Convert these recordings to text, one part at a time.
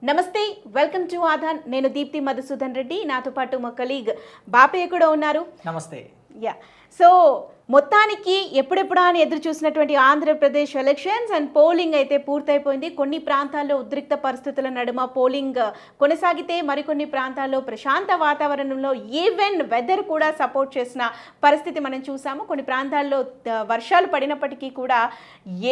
నమస్తే, welcome to ఆధాన్. నేను దీప్తి మధుసూదన్ రెడ్డి, నాతో పాటు మా కలీగ్ బాపయ్య కూడా ఉన్నారు. నమస్తే. సో మొత్తానికి ఎప్పుడెప్పుడా అని ఎదురు చూసినటువంటి ఆంధ్రప్రదేశ్ ఎలక్షన్స్ అండ్ పోలింగ్ అయితే పూర్తయిపోయింది. కొన్ని ప్రాంతాల్లో ఉద్రిక్త పరిస్థితుల నడుమ పోలింగ్ కొనసాగితే మరికొన్ని ప్రాంతాల్లో ప్రశాంత వాతావరణంలో ఈవెన్ వెదర్ కూడా సపోర్ట్ చేసిన పరిస్థితి మనం చూసాము. కొన్ని ప్రాంతాల్లో వర్షాలు పడినప్పటికీ కూడా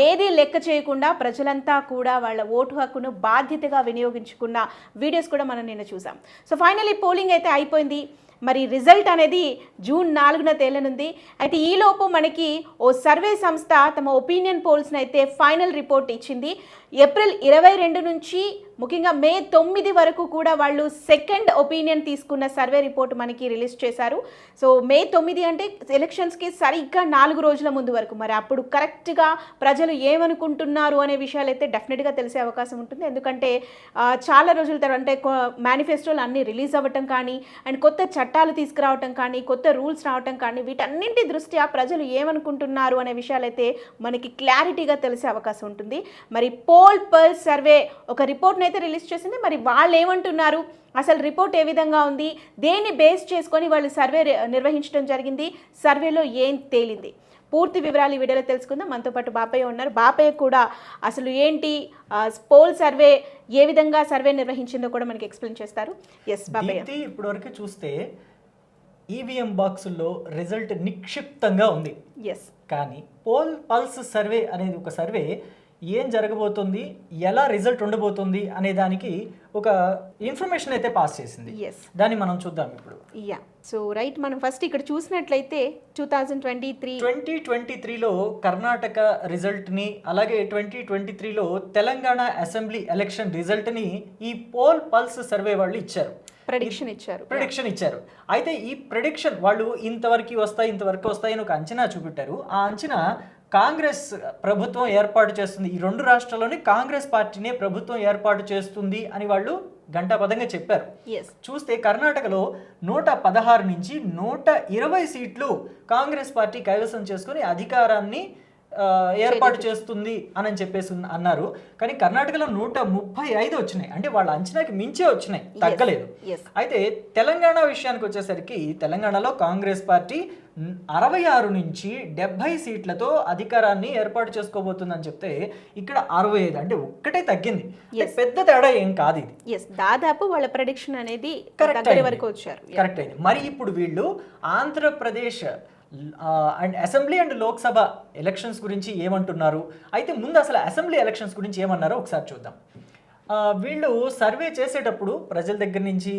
ఏది లెక్క చేయకుండా ప్రజలంతా కూడా వాళ్ళ ఓటు హక్కును బాధ్యతగా వినియోగించుకున్న వీడియోస్ కూడా మనం నిన్న చూసాం. సో ఫైనల్లీ పోలింగ్ అయితే అయిపోయింది. మరి రిజల్ట్ అనేది జూన్ 4న తేలనుంది. అయితే ఈలోపు మనకి ఓ సర్వే సంస్థ తమ ఒపీనియన్ పోల్స్ని అయితే ఫైనల్ రిపోర్ట్ ఇచ్చింది. ఏప్రిల్ 22 నుంచి ముఖ్యంగా మే 9 వరకు కూడా వాళ్ళు సెకండ్ ఒపీనియన్ తీసుకున్న సర్వే రిపోర్ట్ మనకి రిలీజ్ చేశారు. సో మే 9 అంటే ఎలక్షన్స్కి సరిగ్గా 4 రోజుల ముందు వరకు. మరి అప్పుడు కరెక్ట్గా ప్రజలు ఏమనుకుంటున్నారు అనే విషయాలు అయితే డెఫినెట్గా తెలిసే అవకాశం ఉంటుంది. ఎందుకంటే చాలా రోజుల తర్వాత అంటే మేనిఫెస్టోలు అన్నీ రిలీజ్ అవ్వటం కానీ అండ్ కొత్త చట్టాలు తీసుకురావటం కానీ కొత్త రూల్స్ రావటం కానీ వీటన్నింటి దృష్ట్యా ప్రజలు ఏమనుకుంటున్నారు అనే విషయాలు అయితే మనకి క్లారిటీగా తెలిసే అవకాశం ఉంటుంది. మరి పోల్ పల్స్ సర్వే ఒక రిపోర్ట్ని అయితే రిలీజ్ చేసింది. మరి వాళ్ళు ఏమంటున్నారు, అసలు రిపోర్ట్ ఏ విధంగా ఉంది, దేన్ని బేస్ చేసుకొని వాళ్ళు సర్వే నిర్వహించడం జరిగింది, సర్వేలో ఏం తేలింది, పూర్తి వివరాలు ఈ వీడియోలో తెలుసుకుందాం. మనతో పాటు బాపయ్య ఉన్నారు. బాపయ్య కూడా అసలు ఏంటి పోల్ సర్వే ఏ విధంగా సర్వే నిర్వహించిందో కూడా మనకి ఎక్స్ప్లెయిన్ చేస్తారు. ఎస్ బాపయ్య. ఇప్పటివరకు చూస్తే ఈవీఎం బాక్సుల్లో రిజల్ట్ నిక్షిప్తంగా ఉంది. ఎస్, కానీ పోల్ పల్స్ సర్వే అనేది ఒక సర్వే ఏం జరగబోతుంది, ఎలా రిజల్ట్ ఉండబోతుంది అనే దానికి ఒక ఇన్ఫర్మేషన్ అయితే పాస్ చేసింది. దాన్ని మనం చూద్దాం ఇప్పుడు. సో రైట్, మనం ఫస్ట్ ఇక్కడ చూసినట్లయితే 2023లో కర్ణాటక రిజల్ట్ని అలాగే 2023లో తెలంగాణ అసెంబ్లీ ఎలక్షన్ రిజల్ట్ని ఈ పోల్ పల్స్ సర్వే వాళ్ళు ఇచ్చారు. ప్రెడిక్షన్ ఇచ్చారు. అయితే ఈ ప్రెడిక్షన్ వాళ్ళు ఇంతవరకు వస్తాయి అని ఒక అంచనా చూపెట్టారు. ఆ అంచనా కాంగ్రెస్ ప్రభుత్వం ఏర్పాటు చేస్తుంది, ఈ రెండు రాష్ట్రాల్లోని కాంగ్రెస్ పార్టీనే ప్రభుత్వం ఏర్పాటు చేస్తుంది అని వాళ్ళు గంటాపదంగా చెప్పారు. చూస్తే కర్ణాటకలో 116 నుంచి 120 సీట్లు కాంగ్రెస్ పార్టీ కైవసం చేసుకుని అధికారాన్ని ఏర్పాటు చేస్తుంది అని చెప్పేసి అన్నారు. కానీ కర్ణాటకలో 135 వచ్చినాయి, అంటే వాళ్ళ అంచనాకి మించే వచ్చినాయి, తగ్గలేదు. అయితే తెలంగాణ విషయానికి వచ్చేసరికి తెలంగాణలో కాంగ్రెస్ పార్టీ 66 నుంచి 70 సీట్లతో అధికారాన్ని ఏర్పాటు చేసుకోబోతుందని చెప్తే ఇక్కడ 65, అంటే ఒక్కటే తగ్గింది. పెద్ద తేడా ఏం కాదు ఇది. దాదాపు వాళ్ళ ప్రెడిక్షన్ అనేది కరెక్ట్ అయింది. మరి ఇప్పుడు వీళ్ళు Andhra Pradesh and assembly and Lok Sabha elections గురించి ఏమంటున్నారు, అయితే ముందు అసలు అసెంబ్లీ ఎలక్షన్స్ గురించి ఏమన్నారో ఒకసారి చూద్దాం. వీళ్ళు సర్వే చేసేటప్పుడు ప్రజల దగ్గర నుంచి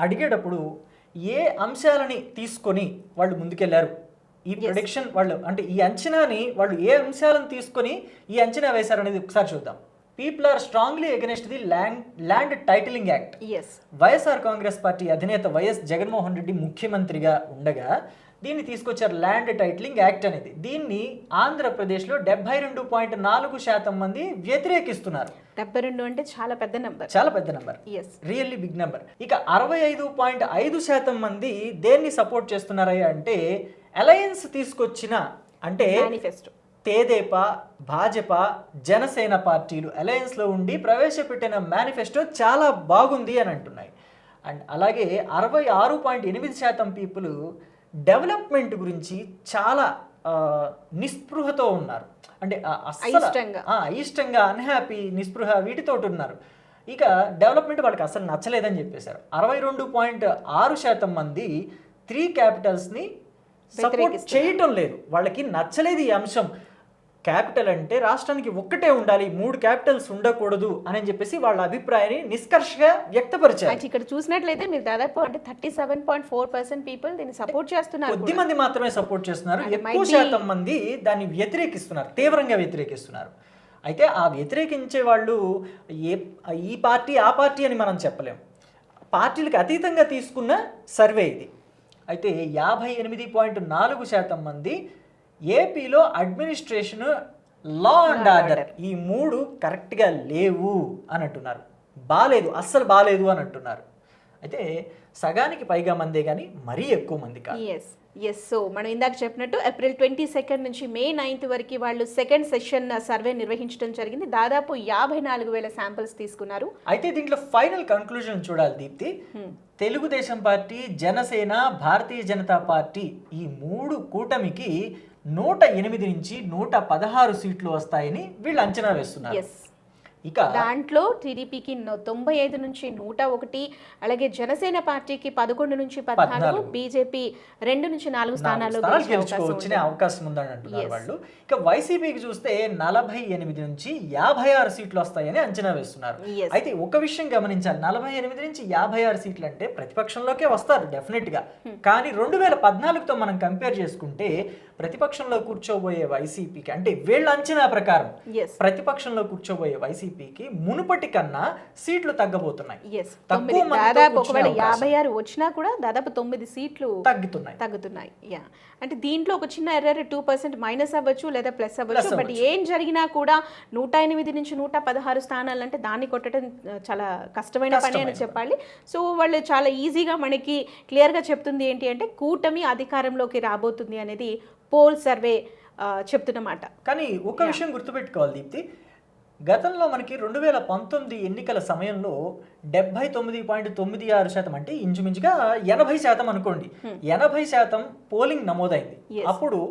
అడిగేటప్పుడు ఏ అంశాలని తీసుకొని వాళ్ళు ముందుకెళ్లారు, ఈ ప్రొడిక్షన్ వాళ్ళు అంటే ఈ అంచనాని వాళ్ళు ఏ అంశాలను తీసుకొని ఈ అంచనా వేశారు అనేది ఒకసారి చూద్దాం. People are strongly against the land titling act. YSR Congress Party అధినేత వైఎస్ జగన్మోహన్ రెడ్డి ముఖ్యమంత్రిగా ఉండగా దీన్ని తీసుకొచ్చారు, ల్యాండ్ టైటిలింగ్ యాక్ట్ అనేది. దీన్ని ఆంధ్రప్రదేశ్లో 72.4% మంది వ్యతిరేకిస్తున్నారు. 72 అంటే చాలా పెద్ద నెంబర్, రియల్లీ బిగ్ నెంబర్. ఇక 65.5% మంది దేన్ని సపోర్ట్ చేస్తున్నారయ్యా అంటే అలయన్స్ తీసుకొచ్చిన, అంటే తేదేపా, భాజపా, జనసేన పార్టీలు అలయన్స్లో ఉండి ప్రవేశపెట్టిన మేనిఫెస్టో చాలా బాగుంది అని అంటున్నాయి. అండ్ అలాగే 66.8% పీపుల్ డెవలప్మెంట్ గురించి చాలా నిస్పృహతో ఉన్నారు, అంటే అయిష్టంగా అన్హ్యాపీ, నిస్పృహ వీటితో ఉన్నారు. ఇక డెవలప్మెంట్ వాళ్ళకి అసలు నచ్చలేదని చెప్పేశారు. 62.6% మంది 3 క్యాపిటల్స్ని సపోర్ట్ చేయటం లేదు, వాళ్ళకి నచ్చలేదు ఈ అంశం. క్యాపిటల్ అంటే రాష్ట్రానికి ఒక్కటే ఉండాలి, 3 క్యాపిటల్స్ ఉండకూడదు అని చెప్పేసి వాళ్ళ అభిప్రాయాన్ని నిష్కర్షగా వ్యక్తపరిచారు. ఇక్కడ చూసినట్లయితే మీరు దాదాపు అంటే 37.4% పీపుల్ దీన్ని సపోర్ట్ చేస్తున్నారు. కొద్ది మంది మాత్రమే సపోర్ట్ చేస్తున్నారు, ఎక్కువ శాతం మంది దాన్ని వ్యతిరేకిస్తున్నారు, తీవ్రంగా వ్యతిరేకిస్తున్నారు. అయితే ఆ వ్యతిరేకించే వాళ్ళు ఈ పార్టీ ఆ పార్టీ అని మనం చెప్పలేం, పార్టీలకు అతీతంగా తీసుకున్న సర్వే ఇది. అయితే 58.4% మంది ఏపీలో అడ్మినిస్ట్రేషన్, లా అండ్ ఆర్డర్ ఈ 3 కరెక్ట్గా లేవు అని అంటున్నారు, అస్సలు బాగాలేదు అని అంటున్నారు. అయితే సగానికి పైగా మందే కానీ మరీ ఎక్కువ మంది కాదు. ఎస్ సో మనం ఇందాక చెప్పినట్టు ఏప్రిల్ 22 నుంచి మే 9 వరకు వాళ్ళు సెకండ్ సెషన్ సర్వే నిర్వహించడం జరిగింది. దాదాపు 54,000 శాంపిల్స్ తీసుకున్నారు. అయితే దీంట్లో ఫైనల్ కన్క్లూజన్ చూడాలి దీప్తి. తెలుగుదేశం పార్టీ, జనసేన, భారతీయ జనతా పార్టీ ఈ 3 కూటమికి 108 నుంచి 116 సీట్లు వస్తాయని వీళ్ళు అంచనా వేస్తున్నారు. ఇక దాంట్లో టీడీపీకి 95 నుంచి 101, అలాగే జనసేన పార్టీకి 11 నుంచి 14, బీజేపీ 2 నుంచి 4 స్థానాల్లో గెలుచుకోవచ్చే అవకాశం ఉందని అంటున్నారు వాళ్ళు. ఇక వైసీపీకి చూస్తే 48 నుంచి 56 సీట్లు వస్తాయని అంచనా వేస్తున్నారు. అయితే ఒక విషయం గమనించాలి, 48 నుంచి 56 సీట్లు అంటే ప్రతిపక్షంలోకే వస్తారు డెఫినెట్ గా. కానీ 2014తో మనం కంపేర్ చేసుకుంటే ప్రతిపక్షంలో కూర్చోబోయే వైసీపీకి, అంటే వీళ్ళ అంచనా ప్రకారం ప్రతిపక్షంలో కూర్చోబోయే వైసీపీకి మునుపటి కన్నా సీట్లు తగ్గబోతున్నాయి. దాదాపు ఒకవేళ 56 వచ్చినా కూడా దాదాపు 9 సీట్లు తగ్గుతున్నాయి. అంటే దీంట్లో ఒక చిన్న ఎర్రర్ 2% మైనస్ అవ్వచ్చు లేదా ప్లస్ అవ్వచ్చు. బట్ ఏం జరిగినా కూడా 108 నుంచి 116 స్థానాలు అంటే దాన్ని కొట్టడం చాలా కష్టమైన పని అని చెప్పాలి. సో వాళ్ళు చాలా ఈజీగా మనకి క్లియర్గా చెప్తుంది ఏంటి అంటే కూటమి అధికారంలోకి రాబోతుంది అనేది పోల్ సర్వే చెప్తున్నమాట. కానీ ఒక విషయం గుర్తుపెట్టుకోవాలి దీప్తి, గతంలో మనకి 2019 ఎన్నికల సమయంలో 79.96% అంటే ఇంచుమించుగా 80% అనుకోండి, 80% పోలింగ్ నమోదైంది. అప్పుడు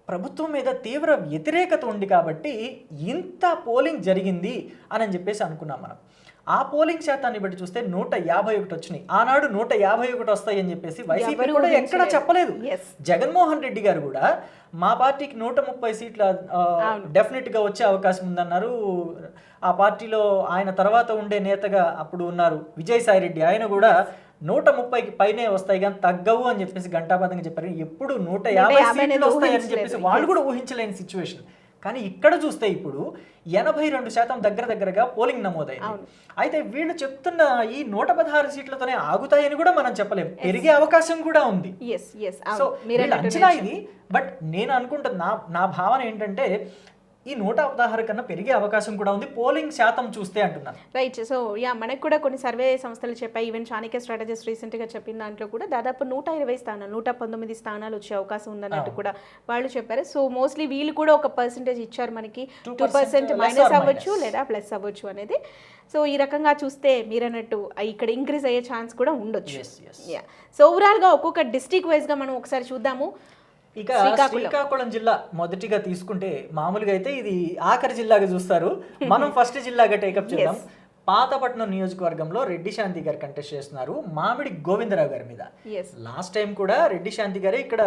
ప్రభుత్వం మీద తీవ్ర వ్యతిరేకత ఉంది కాబట్టి ఇంత పోలింగ్ జరిగింది అని చెప్పేసి అనుకున్నాం మనం. ఆ పోలింగ్ శాతాన్ని బట్టి చూస్తే 151 వచ్చినాయి. ఆనాడు 151 వస్తాయి అని చెప్పేసి వైసీపీ కూడా ఎక్కడా చెప్పలేదు. జగన్మోహన్ రెడ్డి గారు కూడా మా పార్టీకి 130 సీట్ల డెఫినెట్ గా వచ్చే అవకాశం ఉందన్నారు. ఆ పార్టీలో ఆయన తర్వాత ఉండే నేతగా అప్పుడు ఉన్నారు విజయసాయి రెడ్డి, ఆయన కూడా 130కి పైనే వస్తాయి కానీ తగ్గవు అని చెప్పేసి ఘంటాపథంగా చెప్పారు. ఎప్పుడు 150 సీట్లు వస్తాయని చెప్పేసి వాళ్ళు కూడా ఊహించలేని సిచ్యువేషన్. కానీ ఇక్కడ చూస్తే ఇప్పుడు 82% దగ్గరగా పోలింగ్ నమోదైంది. అయితే వీళ్ళు చెప్తున్న ఈ 116 సీట్లతోనే ఆగుతాయని కూడా మనం చెప్పలేము, పెరిగే అవకాశం కూడా ఉంది. సో వీళ్ళ అంచనా ఇది. బట్ నేను అనుకుంటున్నా, నా భావన ఏంటంటే ఈ 116 కన్నా పెరిగే అవకాశం కూడా ఉంది పోలింగ్ శాతం చూస్తే అంటున్నాను. రైట్. సో మనకు కూడా కొన్ని సర్వే సంస్థలు చెప్పాయి, ఈవెన్ చాణక్య స్ట్రాటజిస్ట్ రీసెంట్గా చెప్పిన దాంట్లో కూడా దాదాపు 120 స్థానాలు 119 స్థానాలు వచ్చే అవకాశం ఉందన్నట్టు కూడా వాళ్ళు చెప్పారు. సో మోస్ట్లీ వీళ్ళు కూడా ఒక పర్సెంటేజ్ ఇచ్చారు మనకి, 2% మైనస్ అవ్వచ్చు లేదా ప్లస్ అవ్వచ్చు అనేది. సో ఈ రకంగా చూస్తే మీరు అన్నట్టు ఇక్కడ ఇంక్రీజ్ అయ్యే ఛాన్స్ కూడా ఉండొచ్చు. సో ఓవరాల్గా ఒక్కొక్క డిస్ట్రిక్ట్ వైజ్గా మనం ఒకసారి చూద్దాము. ఇక శ్రీకాకుళం జిల్లా మొదటిగా తీసుకుంటే, మామూలుగా అయితే ఇది ఆఖరి జిల్లాగా చూస్తారు, మనం ఫస్ట్ జిల్లాగా టేకప్ చేద్దాం. పాతపట్నం నియోజకవర్గంలో రెడ్డి శాంతి గారు కంటెస్ట్ చేస్తున్నారు మామిడి గోవిందరావు గారి మీద. లాస్ట్ టైం కూడా రెడ్డి శాంతి గారే ఇక్కడ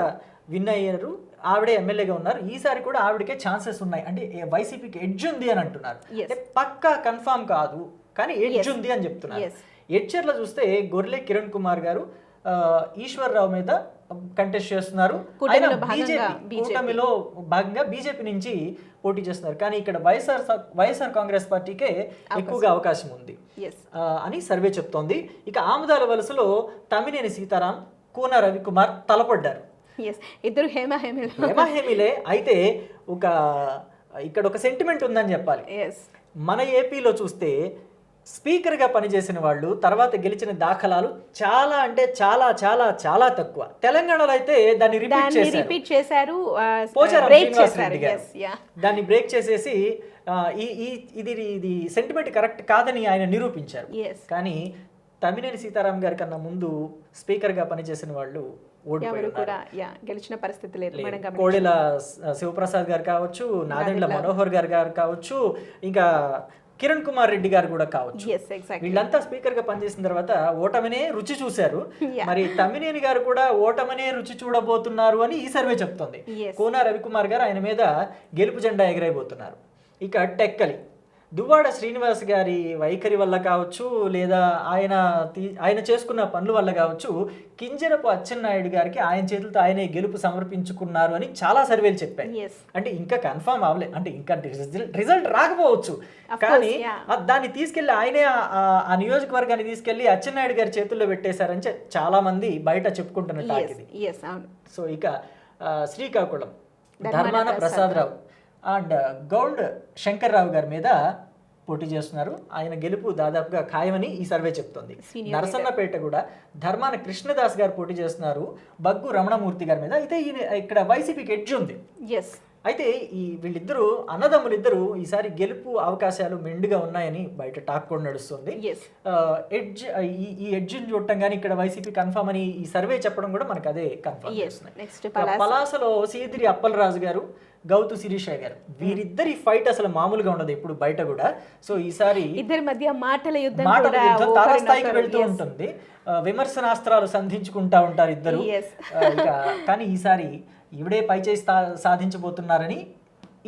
విన్ అయ్యారు, ఆవిడే ఎమ్మెల్యేగా ఉన్నారు. ఈసారి కూడా ఆవిడకే ఛాన్సెస్ ఉన్నాయి, అంటే వైసీపీకి ఎడ్జ్ ఉంది అని అంటున్నారు. పక్కా కన్ఫామ్ కాదు కానీ ఎడ్జ్ ఉంది అని చెప్తున్నారు. ఎడ్చర్లో చూస్తే గొర్రె కిరణ్ కుమార్ గారు ఈశ్వర్రావు మీద కంటెస్ట్ చేస్తున్నారు. కూటమిలో భాగంగా బీజేపీ నుంచి పోటీ చేస్తున్నారు. కానీ ఇక్కడ వైఎస్ఆర్ కాంగ్రెస్ పార్టీకే ఎక్కువగా అవకాశం ఉంది అని సర్వే చెప్తోంది. ఇక ఆముదాల వలసలో తమ్మినేని సీతారాం, కూన రవికుమార్ తలపడ్డారు. ఇద్దరు హేమహేమిలే. అయితే ఇక్కడ ఒక సెంటిమెంట్ ఉందని చెప్పాలి. మన ఏపీలో చూస్తే స్పీకర్గా పనిచేసిన వాళ్ళు తర్వాత గెలిచిన దాఖలాలు చాలా అంటే చాలా చాలా చాలా తక్కువ. తెలంగాణలో అయితే దాన్ని రిపీట్ చేశారు. దాన్ని బ్రేక్ చేసేసి ఇది సెంటిమెంట్ కరెక్ట్ కాదని ఆయన నిరూపించారు. కానీ తమ్మినేని సీతారాం గారి కన్నా ముందు స్పీకర్గా పనిచేసిన వాళ్ళు గెలిచిన పరిస్థితి లేదు. కోడెల శివప్రసాద్ గారు కావచ్చు, నాదెండ్ల మనోహర్ గారు కావచ్చు, ఇంకా కిరణ్ కుమార్ రెడ్డి గారు కూడా కావచ్చు. వీళ్ళంతా స్పీకర్ గా పనిచేసిన తర్వాత ఓటమినే రుచి చూశారు. మరి తమ్మినేని గారు కూడా ఓటమినే రుచి చూడబోతున్నారు అని ఈ సర్వే చెప్తోంది. కోన రవికుమార్ గారు ఆయన మీద గెలుపు జెండా ఎగరైపోతున్నారు. ఇక టెక్కలి దువ్వాడ శ్రీనివాస్ గారి వైఖరి వల్ల కావచ్చు, లేదా ఆయన చేసుకున్న పనుల వల్ల కావచ్చు, కింజరపు అచ్చెన్నాయుడు గారికి ఆయన చేతులతో ఆయనే గెలుపు సమర్పించుకున్నారు అని చాలా సర్వేలు చెప్పాయి. అంటే ఇంకా కన్ఫర్మ్ అవ్వలే, అంటే ఇంకా రిజల్ట్ రాకపోవచ్చు. కానీ దాన్ని తీసుకెళ్లి ఆయనే ఆ నియోజకవర్గాన్ని తీసుకెళ్లి అచ్చెన్నాయుడు గారి చేతుల్లో పెట్టేశారని చాలా మంది బయట చెప్పుకుంటున్నట్టు. సో ఇక శ్రీకాకుళం ధర్మాన ప్రసాదరావు అండ్ గౌండ్ శంకర్రావు గారి మీద పోటీ చేస్తున్నారు. ఆయన గెలుపు దాదాపుగా ఖాయమని ఈ సర్వే చెప్తుంది. నరసన్నపేట కూడా ధర్మాన కృష్ణదాస్ గారు పోటీ చేస్తున్నారు బగ్గు రమణమూర్తి గారి మీద. అయితే ఈయన ఇక్కడ వైసీపీకి ఎడ్జ్ ఉంది. అయితే ఈ వీళ్ళిద్దరూ అన్నదమ్ములిద్దరూ ఈసారి గెలుపు అవకాశాలు మెండుగా ఉన్నాయని బయట టాక్ కూడా నడుస్తుంది. ఎడ్జ్ ఈ ఎడ్జ్ని చూడటం కానీ ఇక్కడ వైసీపీ కన్ఫర్మ్ అని ఈ సర్వే చెప్పడం కూడా మనకు అదే కన్ఫర్మ్ చేస్తున్నాయి. పలాసలో సీదిరి అప్పలరాజు గారు, గౌతు శిరీష గారు, వీరిద్దరి ఫైట్ అసలు మామూలుగా ఉండదు ఎప్పుడు బయట కూడా. సో ఈసారి ఇద్దరి మధ్య మాటల యుద్ధం తారస్థాయికి వెళ్తూ ఉంటుంది. విమర్శనాస్త్రాలు సంధించుకుంటా ఉంటారు ఇద్దరు. కానీ ఈసారి ఇవిడే పైచేసి సాధించబోతున్నారని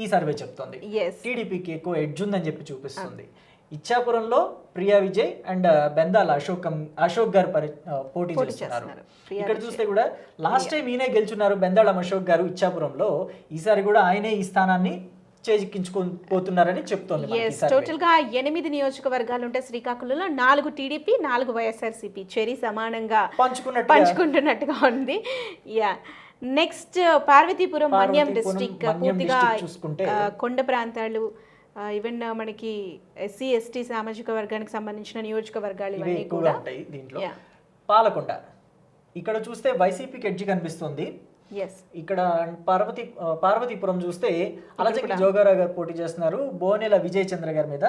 ఈ సర్వే చెప్తుంది. టీడీపీకి ఎక్కువ ఎడ్జ్ ఉందని చెప్పి చూపిస్తుంది. ఇచ్చాపురంలో ప్రియా విజయ్ అండ్ బెందాల అశోక్ గారు పోటీ చేస్తున్నారు. ఇక్కడ చూస్తే కూడా లాస్ట్ టైం ఈయనే గెలుచున్నారు బెందాళం అశోక్ గారు ఇచ్చాపురంలో. ఈసారి కూడా ఆయనే ఈ స్థానాన్ని చేజిక్కించుకోపోతున్నారని చెప్తోంది. టోటల్ గా 8 నియోజకవర్గాలు ఉంటే శ్రీకాకుళంలో 4 టీడీపీ 4 వైఎస్ఆర్సీపీ చెరి సమానంగా పంచుకుంటున్నట్టుగా ఉంది. నెక్స్ట్ పార్వతీపురం మన్యం డిస్ట్రిక్ట్ పూర్తిగా కొండ ప్రాంతాలు, ఈవెన్ మనకి ఎస్సీ ఎస్టీ సామాజిక వర్గానికి సంబంధించిన నియోజకవర్గాలు ఇవన్నీ కూడా ఉంటాయి దీంట్లో. పాలకొండ ఇక్కడ చూస్తే వైసీపీకి ఎడ్జ్ కనిపిస్తుంది. ఇక్కడ పార్వతీపురం చూస్తే అలజంగి జోగారావు గారు పోటీ చేస్తున్నారు బోనెల విజయ్ చంద్ర గారి మీద.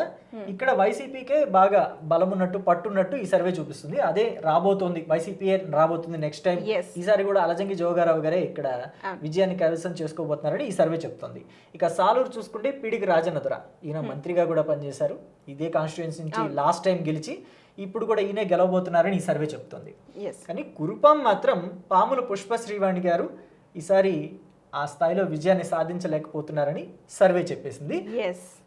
ఇక్కడ వైసీపీకే బాగా బలమున్నట్టు పట్టున్నట్టు ఈ సర్వే చూపిస్తుంది. అదే రాబోతోంది, వైసీపీ రాబోతుంది నెక్స్ట్ టైం. ఈసారి కూడా అలజంగి జోగారావు గారే ఇక్కడ విజయాన్ని కైవసం చేసుకోబోతున్నారని ఈ సర్వే చెప్తుంది. ఇక సాలూరు చూసుకుంటే పిడికి రాజనదుర, ఈయన మంత్రిగా కూడా పనిచేశారు. ఇదే కాన్స్టిట్యుయెన్సీ నుంచి లాస్ట్ టైం గెలిచి ఇప్పుడు కూడా ఈయనే గెలవబోతున్నారని ఈ సర్వే చెప్తుంది. కానీ కురుపాం మాత్రం పాముల పుష్ప శ్రీవాణి గారు ఈసారి ఆ స్థాయిలో విజయాన్ని సాధించలేకపోతున్నారని సర్వే చెప్పేసింది.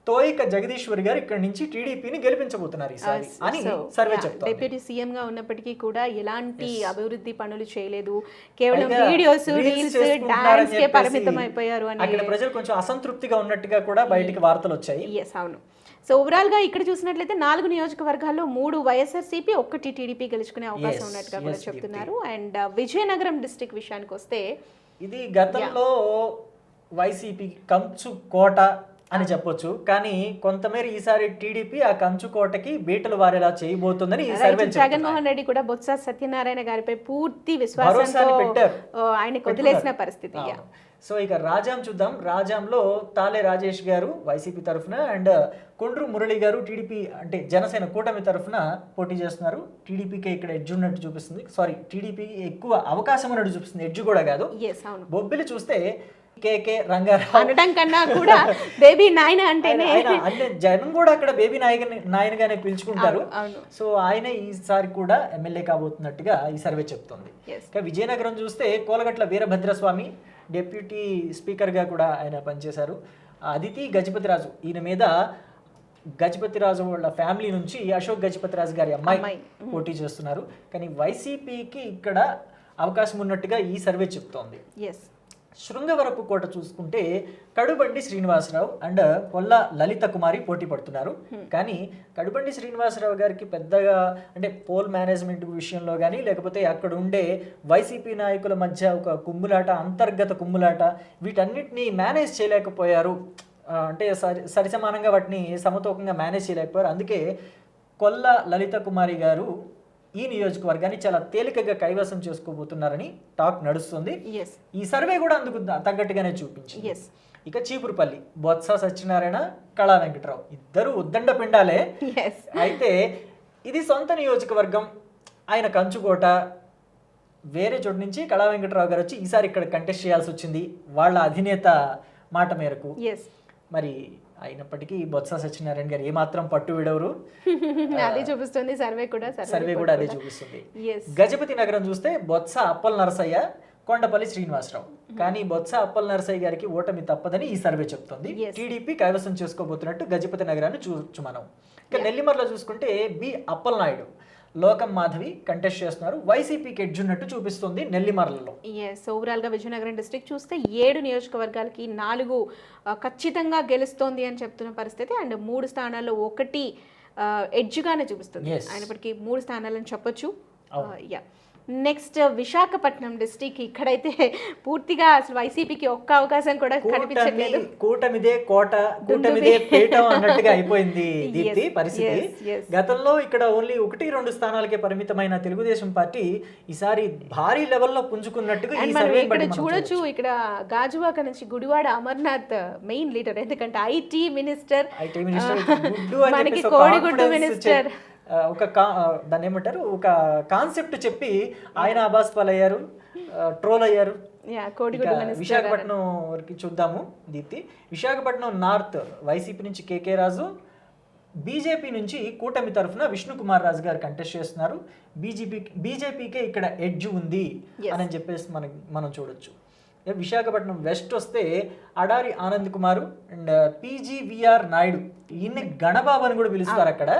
తోయిక జగదీశ్వరి గారు ఇక్కడ నుంచి టీడీపీని గెలిపించబోతున్నారు ఈసారి అని సర్వే చెప్తుంది. డిప్యూటీ సీఎం గా ఉన్నప్పటికీ కూడా ఎలాంటి అభివృద్ధి పనులు చేయలేదు, కేవలం వీడియోస్ రీల్స్ డాన్స్ కే పరిమితం అయిపోయారు అని అక్కడ ప్రజలు కొంచెం అసంతృప్తిగా ఉన్నట్టుగా కూడా బయటికి వార్తలు వచ్చాయి. అవును. సో ఓవరాల్ గా ఇక్కడ చూసినట్లయితే 4 నియోజకవర్గాల్లో 3 వైఎస్ఆర్సీపీ, 1 టీడీపీ గెలుచుకునే అవకాశం ఉన్నట్టుగా కూడా చెప్తున్నారు. అండ్ విజయనగరం డిస్ట్రిక్ట్ విషయానికి వస్తే ఇది గతంలో వైసీపీ కంచు కోట అని చెప్పొచ్చు. కానీ కొంతమేర ఈసారి టీడీపీ ఆ కంచు కోటకి బీటలు వారేలా చేయబోతుందని ఈ సర్వే చెప్తుంది. జగన్మోహన్ రెడ్డి కూడా బొత్స సత్యనారాయణ గారిపై పూర్తి విశ్వాసంతో ఆయనకు వదిలేసిన పరిస్థితి. సో ఇక రాజాం చూద్దాం. రాజాంలో తాలే రాజేష్ గారు వైసీపీ తరఫున అండ్ కొండ్రు మురళి గారు టీడీపీ అంటే జనసేన కూటమి తరఫున పోటీ చేస్తున్నారు. టీడీపీకి ఇక్కడ ఎడ్జ్ ఉన్నట్టు చూపిస్తుంది. టీడీపీ ఎక్కువ అవకాశం ఉన్నట్టు చూపిస్తుంది, ఎడ్జ్ కూడా కాదు. బొబ్బిలి చూస్తే కేకే రంగారావు అనడం కన్నా కూడా బేబీ నాయన అంటేనే అంటే జనం కూడా అక్కడ బేబీ నాయనగానే పిలుచుకుంటారు. సో ఆయన ఈసారి కూడా ఎమ్మెల్యే కాబోతున్నట్టుగా ఈ సర్వే చెప్తుంది. ఇంకా విజయనగరం చూస్తే కోలగట్ల వీరభద్రస్వామి డిప్యూటీ స్పీకర్గా కూడా ఆయన పనిచేశారు. అదితి గజపతిరాజు, ఈయన మీద గజపతిరాజు వాళ్ళ ఫ్యామిలీ నుంచి అశోక్ గజపతిరాజు గారి అమ్మాయి పోటీ చేస్తున్నారు. కానీ వైసీపీకి ఇక్కడ అవకాశం ఉన్నట్టుగా ఈ సర్వే చెప్తోంది. శృంగవరపు కోట చూసుకుంటే కడుబండి శ్రీనివాసరావు అండ్ పొల్ల లలిత కుమారి పోటీ పడుతున్నారు. కానీ కడుబండి శ్రీనివాసరావు గారికి పెద్దగా అంటే పోల్ మేనేజ్మెంట్ విషయంలో కానీ లేకపోతే అక్కడ ఉండే వైసీపీ నాయకుల మధ్య ఒక కుమ్ములాట, అంతర్గత కుమ్ములాట, వీటన్నిటిని మేనేజ్ చేయలేకపోయారు. అంటే సరిసమానంగా వాటిని సమతూకంగా మేనేజ్ చేయలేకపోయారు. అందుకే కొల్ల లలిత కుమారి గారు ఈ నియోజకవర్గాన్ని చాలా తేలికగా కైవసం చేసుకోబోతున్నారని టాక్ నడుస్తుంది. ఈ సర్వే కూడా అందుకు తగ్గట్టుగానే చూపించింది. ఇక చీపురుపల్లి బొత్స సత్యనారాయణ, కళా వెంకటరావు ఇద్దరు ఉద్దండ పిండాలే. అయితే ఇది సొంత నియోజకవర్గం, ఆయన కంచుకోట. వేరే చోటు నుంచి కళా వెంకటరావు గారు వచ్చి ఈసారి ఇక్కడ కంటెస్ట్ చేయాల్సి వచ్చింది వాళ్ళ అధినేత మాట మేరకు. మరి అయినప్పటికీ బొత్స సత్యనారాయణ గారు ఏమాత్రం పట్టు విడవరు. అదే చూపిస్తుంది సర్వే కూడా అదే చూపిస్తుంది. గజపతి నగరం చూస్తే బొత్స అప్పల నరసయ్య, కొండపల్లి శ్రీనివాసరావు. కానీ బొత్స అప్పల నరసయ్య గారికి ఓటమి తప్పదని ఈ సర్వే చెప్తుంది. టీడీపీ కైవసం చేసుకోబోతున్నట్టు గజపతి నగరాన్ని చూడొచ్చు మనం. ఇక నెల్లిమర్లో చూసుకుంటే బి అప్పలనాయుడు, లోకం మాధవి కంటెస్ట్ చేస్తున్నారు. వైసీపీకి ఎడ్జ్ ఉన్నట్టు చూపిస్తుంది నెల్లిమర్లలో. ఓవరాల్ గా విజయనగరం డిస్ట్రిక్ట్ చూస్తే 7 నియోజకవర్గాలకి 4 ఖచ్చితంగా గెలుస్తోంది అని చెప్తున్న పరిస్థితి. అండ్ 3 స్థానాల్లో 1 ఎడ్జ్ గానే చూపిస్తుంది. అయినప్పటికీ 3 స్థానాలని చెప్పొచ్చు. నెక్స్ట్ విశాఖపట్నం డిస్టిక్, ఇక్కడైతే పూర్తిగా అసలు వైసీపీకి ఒక్క అవకాశం కూడా కనిపించట్లేదు. కూటమిదే కోట, కూటమిదే పేట అన్నట్టుగా అయిపోయింది దీప్తి పరిస్థితి. గతంలో ఇక్కడ ఓన్లీ 1-2 స్థానాలకే పరిమితమైన తెలుగుదేశం పార్టీ ఈసారి భారీ లెవెల్లో పుంజుకున్నట్టుగా ఈ సర్వే ఇక్కడ చూడొచ్చు. ఇక్కడ గాజువాక నుంచి గుడివాడ అమర్నాథ్ మెయిన్ లీడర్, ఎందుకంటే ఐటీ మినిస్టర్, మనకి కోడిగుడ్డు మినిస్టర్, దాన్ని ఏమంటారు, ఒక కాన్సెప్ట్ చెప్పి ఆయన అబాస్ పాలయ్యారు, ట్రోల్ అయ్యారు. విశాఖపట్నం వరకు చూద్దాము దీప్తి. విశాఖపట్నం నార్త్ వైసీపీ నుంచి కేకే రాజు, బీజేపీ నుంచి కూటమి తరఫున విష్ణుకుమార్ రాజు గారు కంటెస్ట్ చేస్తున్నారు. బీజేపీకే ఇక్కడ ఎడ్జ్ ఉంది అని చెప్పేసి మనం చూడొచ్చు. విశాఖపట్నం వెస్ట్ వస్తే అడారి ఆనంద్ కుమారు అండ్ పీజీవీఆర్ నాయుడు, ఈయన్ని గణబాబు అని కూడా పిలుస్తారు అక్కడ.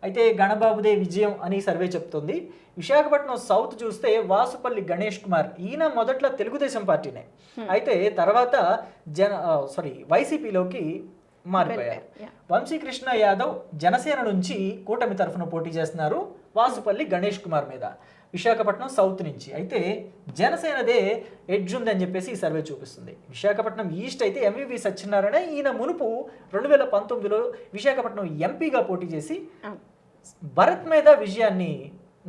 అయితే గణబాబుదే విజయం అని సర్వే చెప్తుంది. విశాఖపట్నం సౌత్ చూస్తే వాసుపల్లి గణేష్ కుమార్, ఈయన మొదట్లో తెలుగుదేశం పార్టీనే, అయితే తర్వాత వైసీపీలోకి మారిపోయారు. వంశీకృష్ణ యాదవ్ జనసేన నుంచి కూటమి తరఫున పోటీ చేస్తున్నారు వాసుపల్లి గణేష్ కుమార్ మీద, విశాఖపట్నం సౌత్ నుంచి. అయితే జనసేనదే ఎడ్జ్ ఉందని చెప్పేసి ఈ సర్వే చూపిస్తుంది. విశాఖపట్నం ఈస్ట్ అయితే ఎంవివి సత్యనారాయణ, ఈయన మునుపు 2019లో విశాఖపట్నం ఎంపీగా పోటీ చేసి భరత్ మీద విజయాన్ని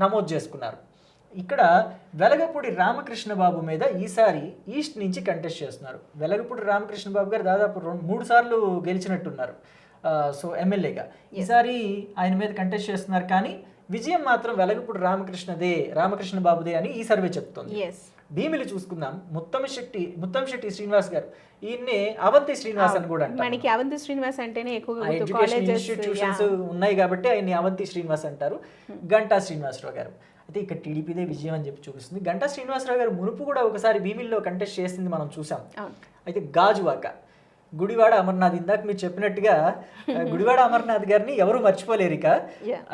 నమోదు చేసుకున్నారు. ఇక్కడ వెలగపూడి రామకృష్ణ బాబు మీద ఈసారి ఈస్ట్ నుంచి కంటెస్ట్ చేస్తున్నారు. వెలగపూడి రామకృష్ణ బాబు గారు దాదాపు 3 సార్లు గెలిచినట్టున్నారు సో ఎమ్మెల్యేగా. ఈసారి ఆయన మీద కంటెస్ట్ చేస్తున్నారు, కానీ విజయం మాత్రం వెలగపూడి రామకృష్ణ బాబుదే అని ఈ సర్వే చెప్తుంది. భీమిలి చూసుకుందాం. ముత్తంశెట్టి శ్రీనివాస్ గారు, ఈయన్నే అవంతి శ్రీనివాస్ అని కూడా అంటారు. మనకి అవంతి శ్రీనివాస్ అంటేనే ఎక్కువగా ఇన్స్టిట్యూషన్స్ ఉన్నాయి కాబట్టి ఆయన్ని అవంతి శ్రీనివాస్ అంటారు. గంటా శ్రీనివాసరావు గారు అయితే ఇక్కడ టీడీపీదే విజయం అని చెప్పి చూపిస్తుంది. గంటా శ్రీనివాసరావు గారు మునుపు కూడా ఒకసారి భీమిల్లో కంటెస్ట్ చేసింది మనం చూసాం. అయితే గాజువాక గుడివాడ అమర్నాథ్, ఇందాక మీరు చెప్పినట్టుగా గుడివాడ అమర్నాథ్ గారిని ఎవరు మర్చిపోలేరు. ఇక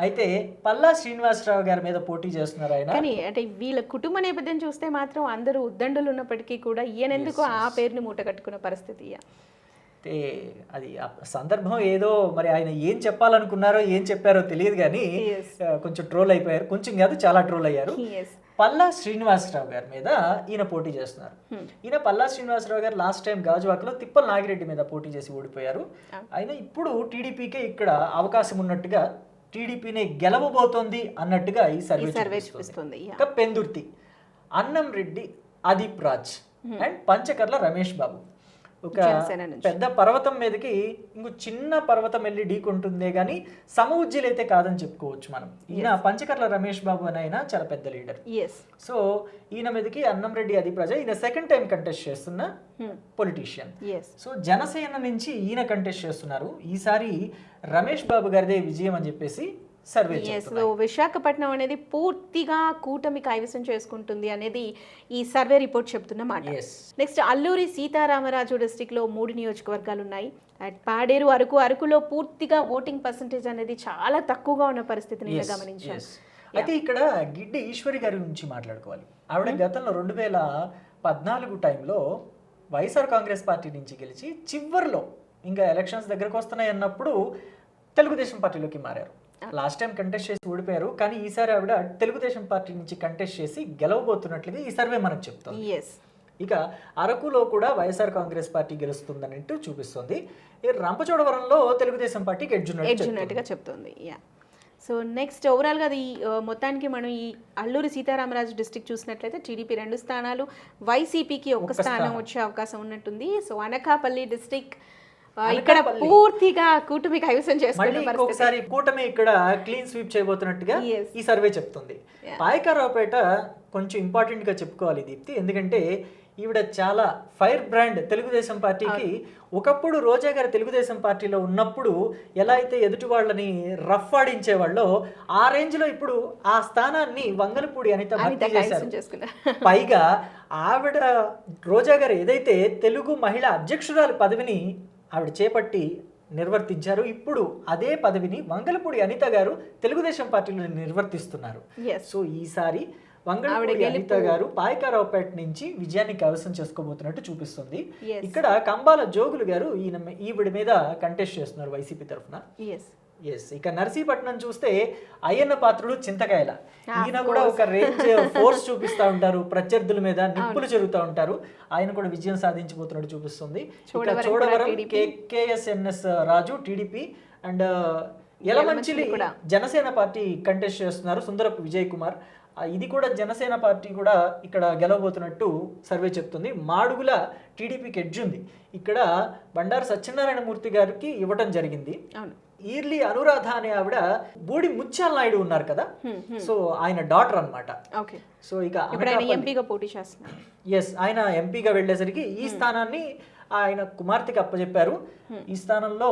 అయితే పల్లా శ్రీనివాసరావు గారి మీద పోటీ చేస్తున్నారు ఆయన. కానీ అంటే వీళ్ళ కుటుంబ నేపథ్యం చూస్తే మాత్రం అందరూ ఉద్దండులు ఉన్నప్పటికీ కూడా ఈయనెందుకు ఆ పేరుని మూట కట్టుకున్న పరిస్థితి. అయితే అది సందర్భం ఏదో, మరి ఆయన ఏం చెప్పాలనుకున్నారో ఏం చెప్పారో తెలియదు, కానీ కొంచెం ట్రోల్ అయిపోయారు. కొంచెం కాదు, చాలా ట్రోల్ అయ్యారు. పల్లా శ్రీనివాసరావు గారి మీద ఈయన పోటీ చేస్తున్నారు. ఈయన పల్లా శ్రీనివాసరావు గారు లాస్ట్ టైం గాజువాకలో తిప్పల నాగిరెడ్డి మీద పోటీ చేసి ఓడిపోయారు. ఆయన ఇప్పుడు టీడీపీకే ఇక్కడ అవకాశం ఉన్నట్టుగా, టీడీపీనే గెలవబోతోంది అన్నట్టుగా ఈ సర్వే చూపిస్తుంది. ఇక పెందుర్తి అన్నం రెడ్డి అదీప్ రాజ్ అండ్ పంచకర్ల రమేష్ బాబు, ఒక పెద్ద పర్వతం మీదకి ఇంకో చిన్న పర్వతం వెళ్ళి ఢీకుంటుందే కానీ సమఉజ్జీలు అయితే కాదని చెప్పుకోవచ్చు మనం. ఈయన పంచకర్ల రమేష్ బాబు అని ఆయన చాలా పెద్ద లీడర్. సో ఈయన మీదకి అన్నం రెడ్డి అదీప్ రాజ్, ఈయన సెకండ్ టైం కంటెస్ట్ చేస్తున్న పొలిటీషియన్. సో జనసేన నుంచి ఈయన కంటెస్ట్ చేస్తున్నారు. ఈసారి రమేష్ బాబు గారిదే విజయం అని చెప్పేసి సర్వే. విశాఖపట్నం అనేది పూర్తిగా కూటమి కైవసం చేసుకుంటుంది అనేది ఈ సర్వే రిపోర్ట్ చెప్తున్నమాట. నెక్స్ట్ అల్లూరి సీతారామరాజు డిస్ట్రిక్ట్ లో 3 నియోజకవర్గాలు ఉన్నాయి. పాడేరు, అరకులో పూర్తిగా ఓటింగ్ పర్సంటేజ్ అనేది చాలా తక్కువగా ఉన్న పరిస్థితిని గమనించాం. అయితే ఇక్కడ గిడ్డి ఈశ్వరి గారి గురించి మాట్లాడుకోవాలి. ఆవిడ గతంలో 2014 టైంలో వైఎస్ఆర్ కాంగ్రెస్ పార్టీ నుంచి గెలిచి చివరిలో ఇంకా ఎలక్షన్స్ దగ్గరకు వస్తున్నాయి అన్నప్పుడు తెలుగుదేశం పార్టీలోకి మారారు. లాస్ట్ టైం కంటెస్ట్ చేసి ఓడిపోయారు, కానీ ఈసారి ఆవిడ తెలుగుదేశం పార్టీ నుంచి కంటెస్ట్ చేసి గెలవబోతున్నట్లుగా ఈ సర్వే మనకు చెప్తుంది. ఇక అరకులో కూడా వైఎస్ఆర్ కాంగ్రెస్ పార్టీ గెలుస్తుందన్నట్టు చూపిస్తుంది. రంపచోడవరంలో తెలుగుదేశం పార్టీకి ఎడ్జ్ ఉన్నట్టుగా చెప్తుంది. సో నెక్స్ట్ ఓవరాల్గా అది మొత్తానికి మనం ఈ అల్లూరి సీతారామరాజు డిస్ట్రిక్ట్ చూసినట్లయితే టీడీపీ 2 స్థానాలు, వైసీపీకి 1 స్థానం వచ్చే అవకాశం ఉన్నట్టుంది. సో అనకాపల్లి డిస్ట్రిక్ట్ ఇక్కడ పూర్తిగా కూటమి కైవసం చేసుకుంటున్నారు. ఒకసారి కూటమి ఇక్కడ క్లీన్ స్వీప్ చేయబోతున్నట్టుగా ఈ సర్వే చెప్తుంది. పాయకారావుపేట కొంచెం ఇంపార్టెంట్ గా చెప్పుకోవాలి దీప్తి, ఎందుకంటే ఈవిడ చాలా ఫైర్ బ్రాండ్ తెలుగుదేశం పార్టీకి. ఒకప్పుడు రోజా గారు తెలుగుదేశం పార్టీలో ఉన్నప్పుడు ఎలా అయితే ఎదుటి వాళ్ళని రఫ్ ఆడించేవాళ్ళో ఆ రేంజ్ లో ఇప్పుడు ఆ స్థానాన్ని వంగలపూడి అనిత భర్తీ చేశారు. పైగా ఆవిడ రోజా గారు ఏదైతే తెలుగు మహిళా అధ్యక్షురాలు పదవిని ఆవిడ చేపట్టి నిర్వర్తించారు, ఇప్పుడు అదే పదవిని వంగలపూడి అనిత గారు తెలుగుదేశం పార్టీలో నిర్వర్తిస్తున్నారు. సో ఈసారి వంగలపూడి అనిత గారు పాయకారావుపేట నుంచి విజయాన్ని కైవసం చేసుకోబోతున్నట్టు చూపిస్తుంది. ఇక్కడ కంబాల జోగులు గారు ఈవిడ మీద కంటెస్ట్ చేస్తున్నారు వైసీపీ తరఫున. ఎస్, ఇక నర్సీపట్నం చూస్తే అయ్యన్న పాత్రుడు చింతకాయల, ఈయన కూడా ఒక రేంజ్ ఫోర్స్ చూపిస్తా ఉంటారు, ప్రత్యర్థుల మీద నిప్పులు చెరుగుతూ ఉంటారు. ఆయన కూడా విజయం సాధించబోతున్నట్టు చూపిస్తుంది. ఇక Chodavaram KSNS Raju TDP and Yelamanchili Janasena party contest చేస్తున్నారు, సుందరపు విజయ్ కుమార్. ఇది కూడా జనసేన పార్టీ కూడా ఇక్కడ గెలవబోతున్నట్టు సర్వే చెప్తుంది. మాడుగుల టీడీపీకి ఎడ్జ్ ఉంది, ఇక్కడ బండారు సత్యనారాయణ మూర్తి గారికి ఇవ్వటం జరిగింది. ఈర్లీ అనురాధ అనే ఆవిడ బూడి ముత్యాల నాయుడు ఉన్నారు కదా, సో ఆయన డాటర్ అన్నమాట. సో ఇక ఎంపీగా పోటీ చేస్తున్నారు. ఎస్, ఆయన ఎంపీగా వెళ్ళేసరికి ఈ స్థానాన్ని ఆయన కుమార్తెకి అప్పచెప్పారు. ఈ స్థానంలో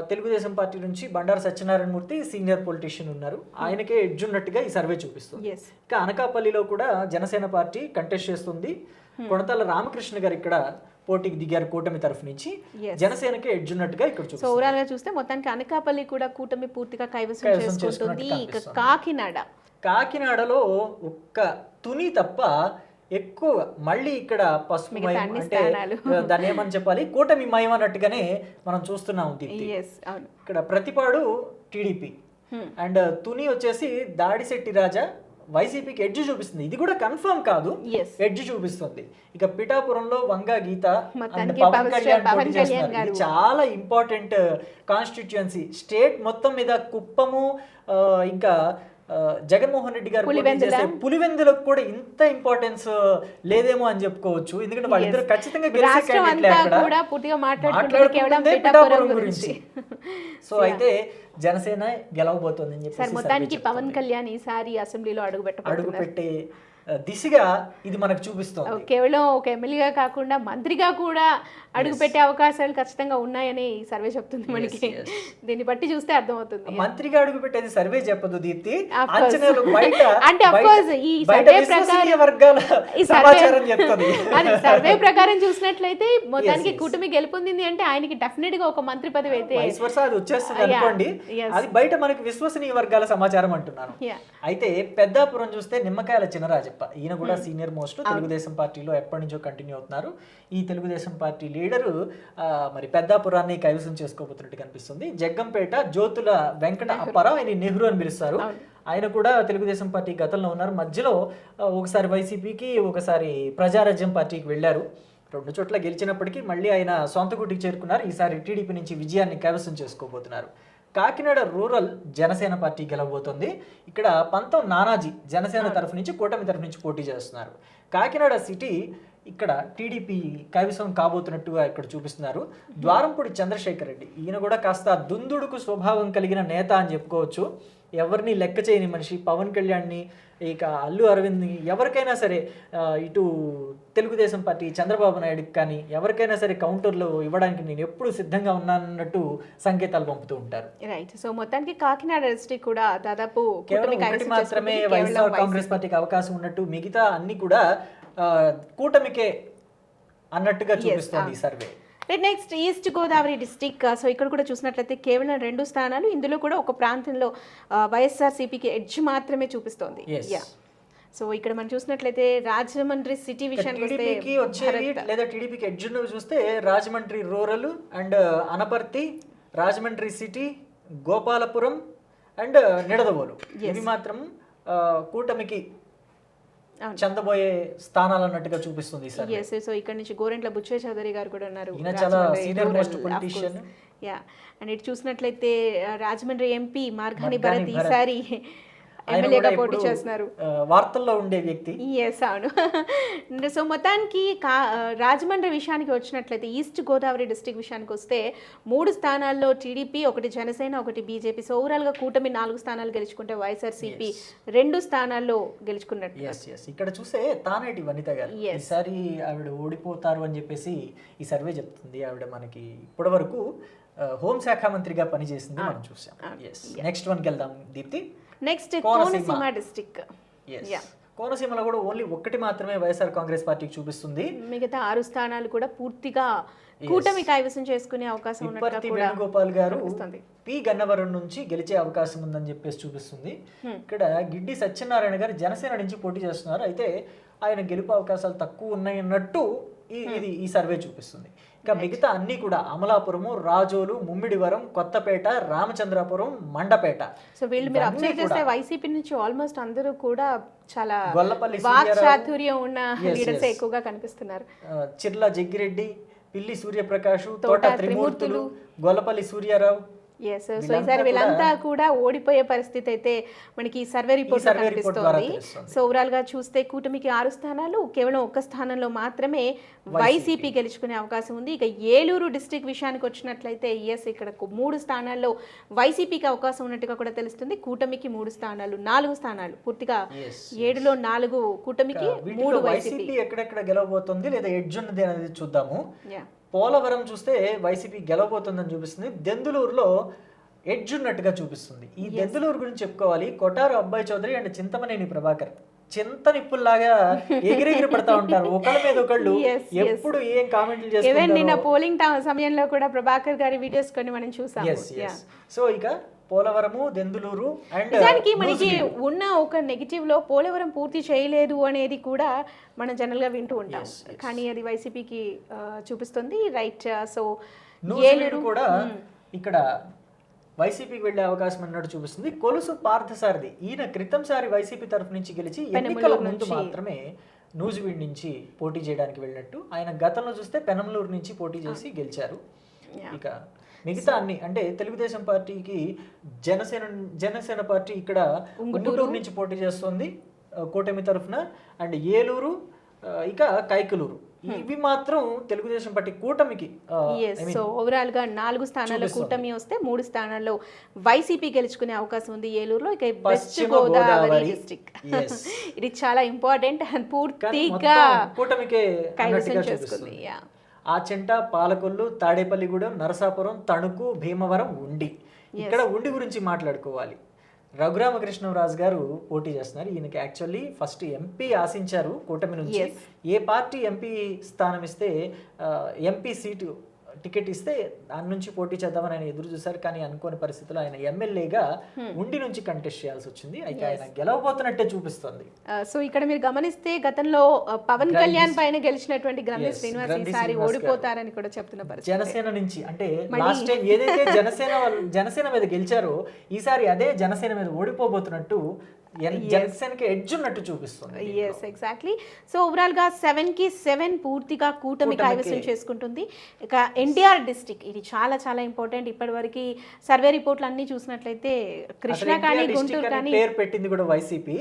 తెలుగుదేశం పార్టీ నుంచి బండారు సత్యనారాయణ మూర్తి సీనియర్ పొలిటీషియన్ ఉన్నారు, ఆయనకే ఎడ్జ్ ఉన్నట్టుగా ఈ సర్వే చూపిస్తుంది. ఇక అనకాపల్లిలో కూడా జనసేన పార్టీ కంటెస్ట్ చేస్తుంది. కొణతాల రామకృష్ణ గారు ఇక్కడ పోటీకి దిగారు కూటమి తరఫు నుంచి, జనసేనకి ఎడ్జ్ ఉన్నట్టుగా ఇక్కడ చూపిస్తుంది. సో ఓవరాల్ గా చూస్తే మొత్తానికి అనకాపల్లి కూడా కూటమి పూర్తిగా కైవసం చేసుకుంటుంది. ఇక కాకినాడలో ఒక్క తుని తప్ప ఎక్కువ మళ్ళీ ఇక్కడ పసుపు మయం, అంటే దాన్ని ఏమని చెప్పాలి, కూటమి మయం అన్నట్టుగానే మనం చూస్తున్నాం. ఇక్కడ ప్రతిపాడు టీడీపీ అండ్ తుని వచ్చేసి దాడిశెట్టి రాజా వైసీపీకి ఎడ్జ్ చూపిస్తుంది. ఇది కూడా కన్ఫర్మ్ కాదు, ఎడ్జ్ చూపిస్తుంది. ఇక పిఠాపురంలో వంగా గీత అండ్ పవన్ కళ్యాణ్ పోటీ చేస్తున్నారు. ఇది చాలా ఇంపార్టెంట్ కాన్స్టిట్యుయెన్సీ, స్టేట్ మొత్తం మీద. కుప్పము ఇంకా జగన్మోహన్ రెడ్డి గారు పులివెందులకు కూడా ఇంత ఇంపార్టెన్స్ లేదేమో అని చెప్పుకోవచ్చు, ఎందుకంటే వాళ్ళిద్దరు ఖచ్చితంగా పిఠాపురం గురించి. సో అయితే జనసేన గెలవబోతోంది అని చెప్పి మొత్తానికి పవన్ కళ్యాణ్ ఈసారి అసెంబ్లీలో అడుగుపెట్టే దిశగా ఇది మనకు చూపిస్తుంది. కేవలం ఒక ఎమ్మెల్యేగా కాకుండా మంత్రిగా కూడా అడుగుపెట్టే అవకాశాలు ఖచ్చితంగా ఉన్నాయని సర్వే చెప్తుంది మనకి. దీన్ని బట్టి చూస్తే అర్థమవుతుంది. మంత్రిగా అడుగుపెట్టేది సర్వే చెప్పదు దీప్తి, అంచనాలు బయట అంటే ఆఫ్ కోర్స్ ఈ సర్వే ప్రకారం వర్గాల సమాచారం చెప్తుంది. అది సర్వే ప్రకారం చూసినట్లయితే మొత్తానికి కూటమి గెలుపొందింది అంటే ఆయనకి డెఫినెట్ గా ఒక మంత్రి పదవి అయితే అది వచ్చేస్తుంది అనుకోండి. అది బయట మనకి విశ్వసనీయ వర్గాల సమాచారం అంటున్నాను. అయితే పెద్దాపురం చూస్తే నిమ్మకాయల చినరాజప్ప, ఈయన కూడా సీనియర్ మోస్ట్ తెలుగుదేశం పార్టీలో ఎప్పటి నుంచో కంటిన్యూ అవుతున్నారు. ఈ తెలుగుదేశం పార్టీ లీడరు మరి పెద్దాపురాన్ని కైవసం చేసుకోబోతున్నట్టు కనిపిస్తుంది. జగ్గంపేట జ్యోతుల వెంకట అప్పారావు, ఆయన నెహ్రూ అని పిలుస్తారు, ఆయన కూడా తెలుగుదేశం పార్టీ గతంలో ఉన్నారు. మధ్యలో ఒకసారి వైసీపీకి ఒకసారి ప్రజారాజ్యం పార్టీకి వెళ్ళారు. 2 చోట్ల గెలిచినప్పటికీ మళ్ళీ ఆయన సొంత గుటికి చేరుకున్నారు. ఈసారి టీడీపీ నుంచి విజయాన్ని కైవసం చేసుకోబోతున్నారు. కాకినాడ రూరల్ జనసేన పార్టీ గెలవబోతోంది. ఇక్కడ పంతం నానాజీ జనసేన తరఫు నుంచి కూటమి తరఫు నుంచి పోటీ చేస్తున్నారు. కాకినాడ సిటీ ఇక్కడ టీడీపీ కైవసం కాబోతున్నట్టుగా ఇక్కడ చూపిస్తున్నారు. ద్వారంపూడి చంద్రశేఖర్ రెడ్డి, ఈయన కూడా కాస్త దుందుడుకు స్వభావం కలిగిన నేత అని చెప్పుకోవచ్చు. ఎవరిని లెక్క చేయని మనిషి. పవన్ కళ్యాణ్ని, ఇక అల్లు అరవింద్ని, ఎవరికైనా సరే ఇటు తెలుగుదేశం పార్టీ చంద్రబాబు నాయుడుకి కానీ ఎవరికైనా సరే కౌంటర్లు ఇవ్వడానికి నేను ఎప్పుడు సిద్ధంగా ఉన్నానన్నట్టు సంకేతాలు పంపుతూ ఉంటారు. రైట్. సో మొత్తానికి కాకినాడ డిస్ట్రిక్ట్ కూడా దాదాపు ఒకటి మాత్రమే వైఎస్ఆర్ కాంగ్రెస్ పార్టీకి అవకాశం ఉన్నట్టు, మిగతా అన్ని కూడా కూటమికే అన్నట్టుగా చూపిస్తోంది ఈ survey. Next east Godavari district. So ఇక్కడ కూడా చూసినట్లయితే కేవలం 2 స్థానాలు, ఇందులో కూడా ఒక ప్రాంతంలో వైఎస్ఆర్సీపీకి ఎడ్జ్ మాత్రమే చూపిస్తోంది. సో ఇక్కడ మనం చూసినట్లయితే రాజమండ్రి సిటీ విషయానికి లేదా టీడీపీకి ఎడ్జ్ చూస్తే Rajahmundry rural and Anaparthi, Rajahmundry city, Gopalapuram and Nidadavolu, ఇవి మాత్రం కూటమికి చెందబోయే స్థానాలు అన్నట్టుగా చూపిస్తుంది. సో ఇక్కడ నుంచి గోరెంట్ల బుచ్చయ్య చౌదరి గారు కూడా ఉన్నారు, అండ్ ఇటు చూసినట్లయితే రాజమండ్రి ఎంపీ మార్గాని భరత్ ఈసారి ఎమ్మెల్యేగా పోటీ చేస్తున్నారు, వార్తల్లో ఉండే వ్యక్తి. అవును. సో మొత్తానికి రాజమండ్రి విషయానికి వచ్చినట్లయితే ఈస్ట్ గోదావరి డిస్ట్రిక్ట్ విషయానికి వస్తే 3 స్థానాల్లో టీడీపీ, 1 జనసేన, 1 బీజేపీ. సో ఓవరాల్గా కూటమి 4 స్థానాలు గెలుచుకుంటే వైఎస్ఆర్సీపీ 2 స్థానాల్లో గెలుచుకున్నట్టు. ఇక్కడ చూస్తే తానేటి వనిత గారు ఈసారి ఆవిడ ఓడిపోతారు అని చెప్పేసి ఈ సర్వే చెప్తుంది. ఆవిడ మనకి ఇప్పటి వరకు హోంశాఖ మంత్రిగా పనిచేసింది మనం చూసాం. నెక్స్ట్ వన్కి వెళ్దాం దీప్తి. Next Konaseema district. కోనసీమలో కూడా ఓన్లీ 1 మాత్రమే వైఎస్ఆర్ కాంగ్రెస్ పార్టీకి చూపిస్తుంది. మిగతా 6 స్థానాలు కూడా పూర్తిగా కూటమి కైవసం చేసుకునే అవకాశం ఉన్నట్టు కూడా వేణుగోపాల్ గారు పి గన్నవరం నుంచి గెలిచే అవకాశం ఉందని చెప్పేసి చూపిస్తుంది. ఇక్కడ గిడ్డి సత్యనారాయణ గారు జనసేన నుంచి పోటీ చేస్తున్నారు. అయితే ఆయన గెలుపు అవకాశాలు తక్కువ ఉన్నాయి అన్నట్టు ఈ సర్వే చూపిస్తుంది. ఇక మిగతా అన్ని కూడా అమలాపురము, రాజోలు, ముమ్మిడివరం, కొత్తపేట, రామచంద్రాపురం, మండపేట. సో వీళ్ళు మీరు అబ్జర్వ్ చేస్తే వైసీపీ నుంచి ఆల్మోస్ట్ అందరూ కూడా చాలా గొల్లపల్లి వాక్ చాతుర్యం ఉన్న లీడర్స్ ఎక్కువగా కనిపిస్తున్నారు. చిర్ల జగ్గిరెడ్డి, పిల్లి సూర్యప్రకాష్, తోట త్రిమూర్తులు, గొల్లపల్లి సూర్యారావు. సో ఈసారి వీళ్ళంతా కూడా ఓడిపోయే పరిస్థితి అయితే మనకి సర్వే రిపోర్ట్ కనిపిస్తోంది. సో ఓవరాల్ గా చూస్తే కూటమికి 6 స్థానాలు, కేవలం 1 స్థానంలో మాత్రమే వైసీపీ గెలుచుకునే అవకాశం ఉంది. ఇక ఏలూరు డిస్ట్రిక్ట్ విషయానికి వచ్చినట్లయితే ఇక్కడ 3 స్థానాల్లో వైసీపీకి అవకాశం ఉన్నట్టుగా కూడా తెలుస్తుంది. కూటమికి 3 స్థానాలు, 4 స్థానాలు పూర్తిగా 7లో 4 కూటమికి, 3 వైసీపీ. ఎక్కడెక్కడ గెలవబోతుంది లేదా ఎడ్జ్ ఉన్నది అనేది చూద్దాము. పోలవరం చూస్తే వైసీపీ గెలవబోతుందని చూపిస్తుంది. దెందులూరులో ఎడ్జ్ ఉన్నట్టుగా చూపిస్తుంది. ఈ దెందులూరు గురించి చెప్పుకోవాలి. కొటారు అబ్బాయి చౌదరి అండ్ చింతమనేని ప్రభాకర్ చింత నిప్పుల్లాగా ఎగిరెగిరి పడతా ఉంటారు ఒకళ్ళ మీద ఒకళ్ళు. ఎప్పుడు ఏం కామెంట్లు చేస్తారు. నిన్న పోలింగ్ సమయంలో కూడా ప్రభాకర్ గారి వీడియోస్ కొన్ని మనం చూసాము. సో ఇక పోలవరము, దెందులూరు అండ్ నిజానికి మనకి ఉన్న ఒక నెగిటివ్ లో పోలవరం పూర్తి చేయలేదు అనేది కూడా మనం జనరల్ గా వింటూ ఉంటాం. కానీ అది వైసీపీకి చూపిస్తుంది. రైట్. సో ఏలూరు కూడా ఇక్కడ వైసీపీకి వెళ్లే అవకాశం అన్నట్టు చూపిస్తుంది. కొలుసు పార్థసారథి ఈయన క్రితంసారి వైసీపీ తరఫు నుంచి గెలిచి ఎన్నికల ముందు మాత్రమే నూజివీడ్ నుంచి పోటీ చేయడానికి వెళ్ళినట్టు. ఆయన గతంలో చూస్తే పెనమలూరు నుంచి పోటీ చేసి గెలిచారు. ఇక మిగతా అన్ని అంటే తెలుగుదేశం పార్టీకి జనసేన పార్టీ ఇక్కడ గుంటూరు నుంచి పోటీ చేస్తుంది కూటమి తరఫున. అండ్ ఏలూరు, ఇక కైకలూరు, ఇవి మాత్రం తెలుగుదేశం పార్టీ కూటమికి. సో ఓవరాల్ గా 4 స్థానాల్లో కూటమి వస్తే 3 స్థానాల్లో వైసీపీ గెలుచుకునే అవకాశం ఉంది ఏలూరులో. ఇక వెస్ట్ గోదావరి డిస్ట్రిక్ట్ ఇది చాలా ఇంపార్టెంట్ అండ్ పూర్తిగా కూటమికే కైవసం చేసుకుంది. ఆచెంట, పాలకొల్లు, తాడేపల్లిగూడెం, నరసాపురం, తణుకు, భీమవరం, ఉండి. ఇక్కడ ఉండి గురించి మాట్లాడుకోవాలి. రఘురామకృష్ణరాజు గారు పోటీ చేస్తున్నారు. ఈయనకి యాక్చువల్లీ ఫస్ట్ ఎంపీ ఆశించారు కూటమి నుంచి. ఏ పార్టీ ఎంపీ స్థానం ఇస్తే ఎంపీ సీటు టికెట్ ఇస్తే దాని నుంచి పోటీ చేద్దామని ఆయన ఎదురు చూశారు. కానీ అనుకోని పరిస్థితుల్లో ఆయన ఎమ్మెల్యేగా ఉండి నుంచి కంటెస్ట్ చేయాల్సి వచ్చింది. అయితే ఆయన గెలవబోతున్నట్టే చూపిస్తుంది. సో ఇక్కడ మీరు గమనిస్తే గతంలో పవన్ కళ్యాణ్ పైన గెలిచినటువంటి గ్రంథి శ్రీనివాస్ ఈసారి ఓడిపోతారని కూడా చెప్తున్న పరిస్థితి. జనసేన నుంచి అంటే లాస్ట్ టైం ఏదైతే జనసేన మీద గెలిచారో ఈసారి అదే జనసేన మీద ఓడిపోబోతున్నట్టు జనసేనకి ఎడ్జ్ ఉన్నట్టు చూపిస్తుంది. ఎగ్జాక్ట్లీ. సో ఓవరాల్ గా 7కి 7 పూర్తిగా కూటమి కైవసం చేసుకుంటుంది. ఇక ఎన్టీఆర్ డిస్ట్రిక్ట్ ఇది చాలా చాలా ఇంపార్టెంట్. ఇప్పటివరకు సర్వే రిపోర్ట్లు అన్ని చూసినట్లయితే కృష్ణా కానీ గుంటూరు కానీ పేరు పెట్టింది కూడా వైసీపీ.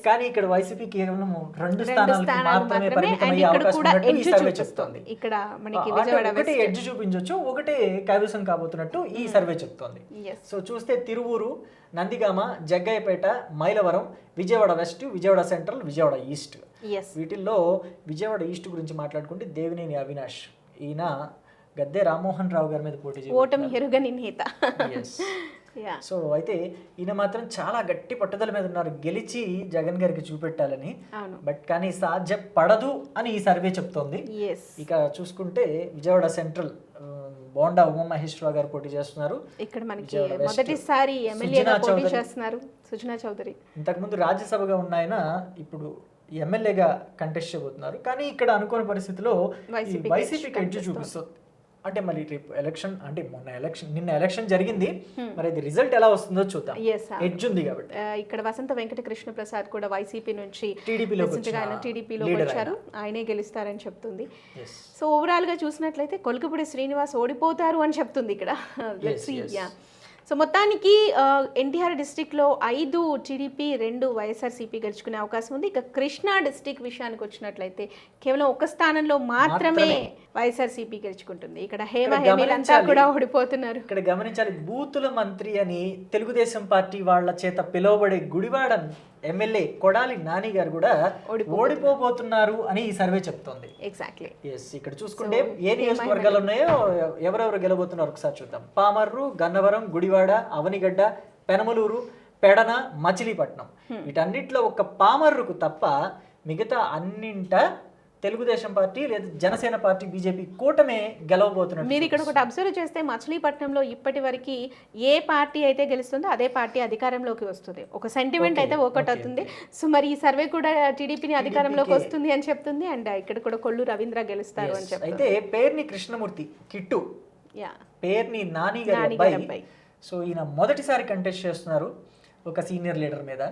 కానీ ఇక్కడ వైసీపీ కేవలం 2 స్థానాలు మాత్రమే పరిమితమయ్యే అవకాశం ఉన్నట్టు ఈ సర్వే చెప్తోంది. ఇక్కడ మనకి విజయవాడ ఒకటి ఎడ్జ్ చూపించవచ్చు, ఒకటి కైవసం కాబోతున్నట్టు ఈ సర్వే చెప్తోంది. సో చూస్తే Tiruvuru, Nandigama, Jaggayyapeta, Mylavaram, Vijayawada west, Vijayawada central, Vijayawada east. వీటిల్లో విజయవాడ ఈస్ట్ గురించి మాట్లాడుకుంటే దేవినేని అవినాష్, ఈయన గద్దె రామ్మోహన్ రావు గారి మీద పోటీ ఓటమి ఎరుగని నేత. సో అయితే ఈయన మాత్రం చాలా గట్టి పట్టుదల మీద ఉన్నారు గెలిచి జగన్ గారికి చూపెట్టాలని. బట్ కానీ సాధ్యపడదు అని ఈ సర్వే చెప్తోంది. ఇక చూసుకుంటే విజయవాడ సెంట్రల్ బోండా ఉమామహేశ్వరరావు గారు పోటీ చేస్తున్నారు. ఇక్కడ మనకి మొదటిసారి ఎమ్మెల్యేగా పోటీ చేస్తున్నారు సుజనా చౌదరి. ఇంతకుముందు రాజ్యసభగా ఉన్న ఆయన ఇప్పుడు ఎమ్మెల్యేగా కంటెస్ట్ చేయబోతున్నారు. కానీ ఇక్కడ అనుకోని పరిస్థితిలో వైసీపీకి ఎడ్జ్ చూపిస్తుంది. అంటే మరి రేపు ఎలక్షన్ అంటే నిన్న ఎలక్షన్ జరిగింది, మరి అది రిజల్ట్ ఎలా వస్తుందో చూద్దాం. ఎడ్జ్ ఉంది కాబట్టి ఇక్కడ వసంత వెంకట కృష్ణ ప్రసాద్ కూడా వైసీపీ నుంచి టీడీపీలో వచ్చారు, ఆయనే గెలుస్తారని చెప్తుంది. సో ఓవరాల్ గా చూసినట్లయితే కొలకపూడి శ్రీనివాస్ ఓడిపోతారు అని చెప్తుంది ఇక్కడ. సో మొత్తానికి ఎన్టీఆర్ డిస్ట్రిక్ట్లో 5 టీడీపీ, 2 వైఎస్ఆర్సీపీ గెలుచుకునే అవకాశం ఉంది. ఇక కృష్ణా డిస్ట్రిక్ట్ విషయానికి వచ్చినట్లయితే కేవలం 1 స్థానంలో మాత్రమే వైఎస్ఆర్సీపీ గెలుచుకుంటుంది. ఇక్కడ హేమీలంతా కూడా ఓడిపోతున్నారు. ఇక్కడ గమనించాలి, బూతుల మంత్రి అని తెలుగుదేశం పార్టీ వాళ్ళ చేత పిలువబడే గుడివాడ ఎమ్మెల్యే కొడాలి నాని గారు కూడా ఓడిపోబోతున్నారు అని ఈ సర్వే చెప్తోంది. ఎగ్జాక్ట్లీ. ఇక్కడ చూసుకుంటే ఏ నియోజకవర్గాలు ఉన్నాయో ఎవరెవరు గెలబోతున్నారు ఒకసారి చూద్దాం. పామర్రు, గన్నవరం, గుడివాడ, అవనిగడ్డ, పెనమలూరు, పెడన, మచిలీపట్నం. వీటన్నిటిలో ఒక పామర్రుకు తప్ప మిగతా అన్నింట తెలుగుదేశం పార్టీ లేదా జనసేన పార్టీ బీజేపీ కూటమే గెలవబోతున్నట్టు మీరు ఇక్కడ ఒకటి అబ్జర్వ్ చేస్తే మచిలీపట్నంలో ఇప్పటి వరకు ఏ పార్టీ అయితే గెలుస్తుందో అదే పార్టీ అధికారంలోకి వస్తుంది. ఒక సెంటిమెంట్ అయితే ఒకటి అవుతుంది. సో మరి ఈ సర్వే కూడా టీడీపీని అధికారంలోకి వస్తుంది అని చెప్తుంది. అండ్ ఇక్కడ కూడా కొల్లు రవీంద్ర గెలుస్తారు అని చెప్తుంది. అయితే పేర్ని కృష్ణమూర్తి కిట్టు, పేర్ని నాని గారి అబ్బాయి. సో ఈయన మొదటిసారి కంటెస్ట్ చేస్తున్నారు ఒక సీనియర్ లీడర్ మీద.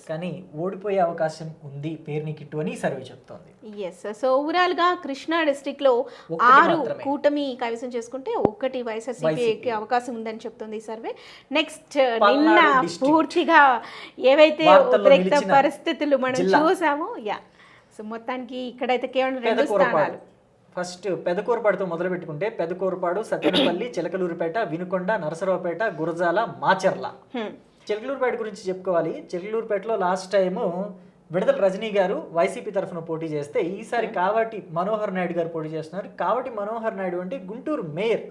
కానీ ఓడిపోయే అవకాశం ఉంది పేర్ని కిట్టు అని సర్వే చెప్తోంది. సో ఓవరాల్ గా కృష్ణా డిస్ట్రిక్ట్ లో 6 కూటమి కైవసం చేసుకుంటే 1 వైఎస్ఆర్సీపీకి అవకాశం ఉందని చెప్తుంది ఈ సర్వే. నెక్స్ట్ నిన్న పూర్తిగా ఏవైతే ఉద్రిక్త పరిస్థితులు మనం చూసామో సో మొత్తానికి ఇక్కడైతే కేవలం 2 స్థానాలు. ఫస్ట్ పెదకూరపాడుతో మొదలు పెట్టుకుంటే పెదకూరపాడు, సత్తెనపల్లి, చిలకలూరుపేట, వినుకొండ, నరసరావుపేట, గురజాల, మాచర్ల. చిలకలూరుపేట గురించి చెప్పుకోవాలి. చిలకలూరుపేటలో లాస్ట్ టైము విడుదల రజనీ గారు వైసీపీ తరఫున పోటీ చేస్తే ఈసారి కావటి మనోహర్ నాయుడు గారు పోటీ చేస్తున్నారు. కావటి మనోహర్ నాయుడు అంటే గుంటూరు మేయర్,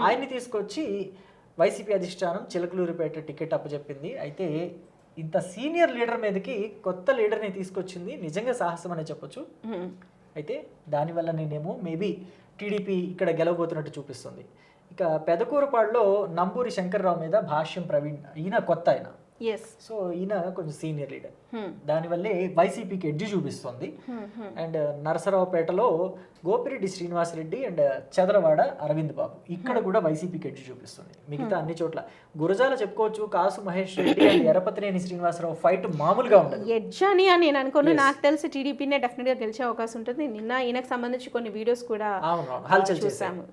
ఆయన్ని తీసుకొచ్చి వైసీపీ అధిష్టానం చిలకలూరుపేట టికెట్ అప్పచెప్పింది. అయితే ఇంత సీనియర్ లీడర్ మీదకి కొత్త లీడర్ని తీసుకొచ్చింది నిజంగా సాహసం అనే చెప్పొచ్చు. అయితే దానివల్ల నేనేమో మేబీ టీడీపీ ఇక్కడ గెలవబోతున్నట్టు చూపిస్తుంది. ఇక పెదకూరపాడులో నంబూరి శంకర్రావు మీద భాష్యం ప్రవీణ్, ఈయన కొత్త ఆయన. సో ఈయన కొంచెం సీనియర్ లీడర్, దానివల్లే వైసీపీకి ఎడ్జి చూపిస్తుంది. అండ్ నరసరావుపేటలో గోపిరెడ్డి శ్రీనివాసరెడ్డి అండ్ చదరవాడ అరవింద్ బాబు, ఇక్కడ కూడా వైసీపీకి ఎడ్జి చూపిస్తుంది. మిగతా అన్ని చోట్ల గురజాల చెప్పుకోవచ్చు, కాసు మహేష్ రెడ్డి అండ్ ఎరపతినేని శ్రీనివాసరావు ఫైట్ మామూలుగా ఉండదు. ఎడ్జ్ అని నేను అనుకోను. నాకు తెలిసి టీడీపీనే డెఫినెట్ గా గెలిచే అవకాశం ఉంటుంది. నిన్న ఈయనకు సంబంధించి కొన్ని వీడియోస్ కూడా హల్చల్ చేశాము.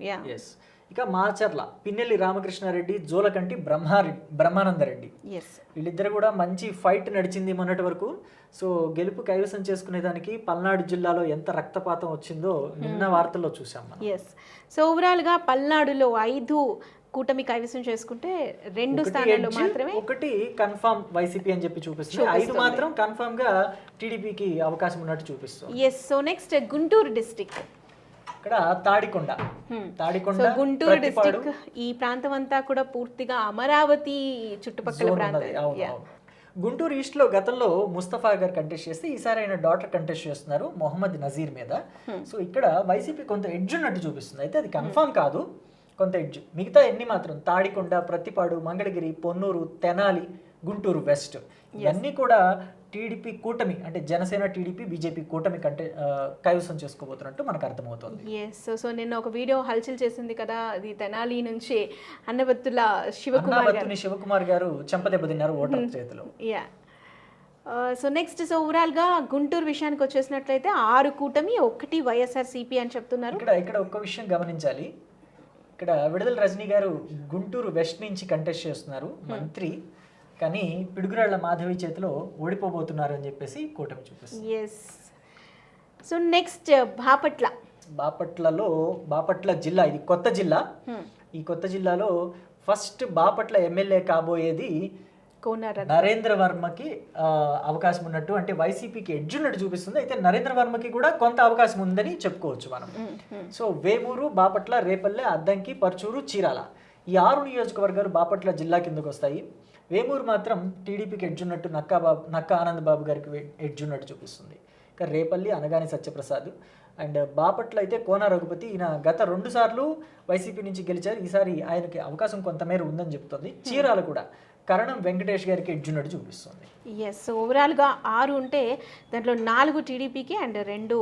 ఇక మాచర్ల పిన్నెల్లి రామకృష్ణారెడ్డి, జోలకంటి బ్రహ్మానందరెడ్డి, వీళ్ళిద్దరు కూడా మంచి ఫైట్ నడిచింది మొన్నటి వరకు. సో గెలుపు కైవసం చేసుకునే దానికి పల్నాడు జిల్లాలో ఎంత రక్తపాతం వచ్చిందో నిన్న వార్తల్లో చూసాం. సో ఓవరాల్ గా పల్నాడులో 5 కూటమి కైవసం చేసుకుంటే 2 స్థానాల్లో మాత్రమే ఒకటి కన్ఫర్మ్ వైసీపీ అని చెప్పి చూపిస్తుంది. 5 మాత్రం కన్ఫర్మ్ గా టీడీపీకి అవకాశం ఉన్నట్టు చూపిస్తుంది. సో నెక్స్ట్ గుంటూరు డిస్ట్రిక్ట్, ఇక్కడ తాడికొండ గుంటూరు డిస్ట్రిక్ట్ ఈ ప్రాంతం అంతా కూడా పూర్తిగా అమరావతి చుట్టుపక్కల ప్రాంతం. గుంటూరు ఈస్ట్ లో గతంలో ముస్తఫా గారు కంటెస్ట్ చేస్తే ఈసారి ఆయన డాటర్ కంటెస్ట్ చేస్తున్నారు మొహమ్మద్ నజీర్ మీద. సో ఇక్కడ వైసీపీ కొంత ఎడ్జ్ ఉన్నట్టు చూపిస్తుంది. అయితే అది కన్ఫర్మ్ కాదు, కొంత ఎడ్జ్. మిగతా ఎన్ని మాత్రం తాడికొండ, ప్రత్తిపాడు, మంగళగిరి, పొన్నూరు, తెనాలి, గుంటూరు వెస్ట్ ఇవన్నీ కూడా టీడీపీ కూటమి అంటే జనసేన, టీడీపీ, బీజేపీ కూటమి కంటే కైవసం చేసుకోబోతున్నట్టు మనకు అర్థమవుతుంది. సో నిన్న ఒక వీడియో హల్చల్ చేసింది కదా, అది తెనాలి నుంచి అన్నవత్తుల శివకుమార్ గారు చెంపదెబ్బతిన్నారు ఓటర్ చేతిలో. సో నెక్స్ట్ సో ఓవరాల్ గా గుంటూరు విషయానికి వచ్చేసినట్లయితే 6 కూటమి 1 వైఎస్ఆర్సీపీ అని చెప్తున్నారు. ఇక్కడ ఒక్క విషయం గమనించాలి. ఇక్కడ విడుదల రజనీ గారు గుంటూరు వెస్ట్ నుంచి కంటెస్ట్ చేస్తున్నారు మంత్రి, కానీ పిడుగురాళ్ల మాధవి చేతిలో ఓడిపోబోతున్నారు అని చెప్పేసి కూటమి చూపిస్తుంది. సో నెక్స్ట్ బాపట్ల జిల్లా, ఇది కొత్త జిల్లా. ఈ కొత్త జిల్లాలో ఫస్ట్ బాపట్ల ఎమ్మెల్యే కాబోయేది నరేంద్ర వర్మకి అవకాశం ఉన్నట్టు, అంటే వైసీపీకి ఎడ్జ్ ఉన్నట్టు చూపిస్తుంది. అయితే నరేంద్ర వర్మకి కూడా కొంత అవకాశం ఉందని చెప్పుకోవచ్చు మనం. సో వేమూరు, బాపట్ల, రేపల్లె, అద్దంకి, పర్చూరు, చీరాల ఈ 6 నియోజకవర్గాలు బాపట్ల జిల్లా కిందకు వస్తాయి. వేమూరు మాత్రం టీడీపీకి ఎడ్జ్ ఉన్నట్టు నక్కా ఆనంద్ బాబు గారికి ఎడ్జ్ ఉన్నట్టు చూపిస్తుంది. ఇక రేపల్లి అనగాని సత్యప్రసాద్ అండ్ బాపట్ల అయితే కోన రఘుపతి, ఈయన గత 2 సార్లు వైసీపీ నుంచి గెలిచారు, ఈసారి ఆయనకి అవకాశం కొంతమేర ఉందని చెప్తుంది. చీరాల కూడా కరణం వెంకటేష్ గారికి ఎడ్జ్ ఉన్నట్టు చూపిస్తుంది. ఓవరాల్గా 6 ఉంటే దాంట్లో 4 టీడీపీకి అండ్ 2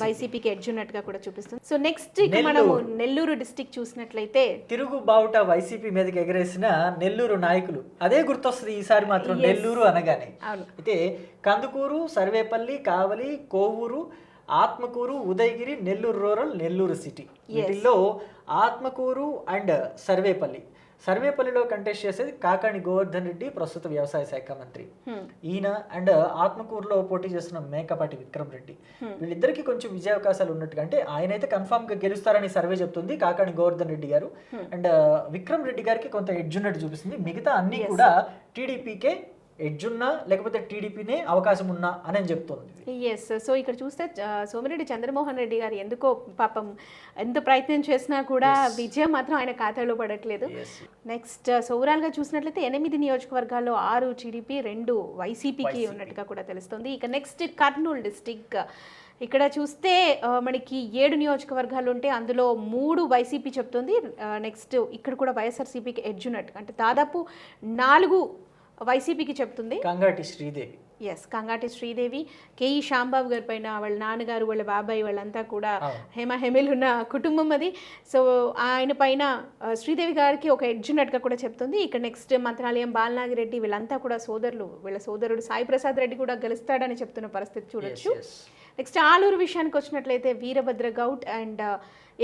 వైసీపీకి ఎడ్జ్ ఉన్నట్టుగా కూడా చూపిస్తుంది. సో నెక్స్ట్ ఇక మనము నెల్లూరు డిస్ట్రిక్ట్ చూసినట్లయితే తిరుగు బావుట వైసీపీ మీదకి ఎగరేసిన నెల్లూరు నాయకులు అదే గుర్తొస్తుంది ఈసారి మాత్రం నెల్లూరు అనగానే. అయితే కందుకూరు, సర్వేపల్లి, కావలి, కోవూరు, ఆత్మకూరు, ఉదయగిరి, నెల్లూరు రూరల్, నెల్లూరు సిటీ, వీటిల్లో ఆత్మకూరు అండ్ సర్వేపల్లిలో కంటెస్ట్ చేసేది కాకాణి గోవర్ధన్ రెడ్డి, ప్రస్తుత వ్యవసాయ శాఖ మంత్రి ఈయన. అండ్ ఆత్మకూరులో పోటీ చేస్తున్న మేకపాటి విక్రమ్ రెడ్డి, వీళ్ళిద్దరికి కొంచెం విజయావకాశాలు ఉన్నట్టుగా, అంటే ఆయన అయితే కన్ఫామ్ గా గెలుస్తారని సర్వే చెప్తుంది కాకాణి గోవర్ధన్ రెడ్డి గారు. అండ్ విక్రమ్ రెడ్డి గారికి కొంత ఎడ్జ్ ఉన్నట్టు చూపిస్తుంది. మిగతా అన్ని కూడా టీడీపీకే ఎడ్జ్ ఉన్నా లేకపోతే టీడీపీనే అవకాశం ఉన్నా అని చెప్తుంది. సో ఇక్కడ చూస్తే సోమిరెడ్డి చంద్రమోహన్ రెడ్డి గారు ఎందుకో పాపం ఎంత ప్రయత్నం చేసినా కూడా విజయం మాత్రం ఆయన ఖాతాలో పడట్లేదు. నెక్స్ట్ సో ఓవరాల్గా చూసినట్లయితే 8 నియోజకవర్గాల్లో 6 టీడీపీ 2 వైసీపీకి ఉన్నట్టుగా కూడా తెలుస్తుంది. ఇక నెక్స్ట్ కర్నూలు డిస్టిక్, ఇక్కడ చూస్తే మనకి 7 నియోజకవర్గాలు ఉంటే అందులో 3 వైసీపీ చెప్తుంది. నెక్స్ట్ ఇక్కడ కూడా వైఎస్ఆర్సీపీకి ఎడ్జ్ ఉన్నట్టు, అంటే దాదాపు 4 వైసీపీకి చెప్తుంది. కంగాటి శ్రీదేవి, ఎస్, కంగాటి శ్రీదేవి, కేఈ శాంబాబు గారి పైన వాళ్ళ నాన్నగారు, వాళ్ళ బాబాయ్, వాళ్ళంతా కూడా హేమహేమీలు ఉన్న కుటుంబం అది. సో ఆయన పైన శ్రీదేవి గారికి ఒక ఎడ్జ్ ఉన్నట్టుగా కూడా చెప్తుంది. ఇక్కడ నెక్స్ట్ మంత్రాలయం బాలనాగిరెడ్డి, వీళ్ళంతా కూడా సోదరులు, వీళ్ళ సోదరుడు సాయి ప్రసాద్ రెడ్డి కూడా గెలుస్తాడని చెప్తున్న పరిస్థితి చూడొచ్చు. నెక్స్ట్ ఆలూరు విషయానికి వచ్చినట్లయితే వీరభద్ర గౌడ్ అండ్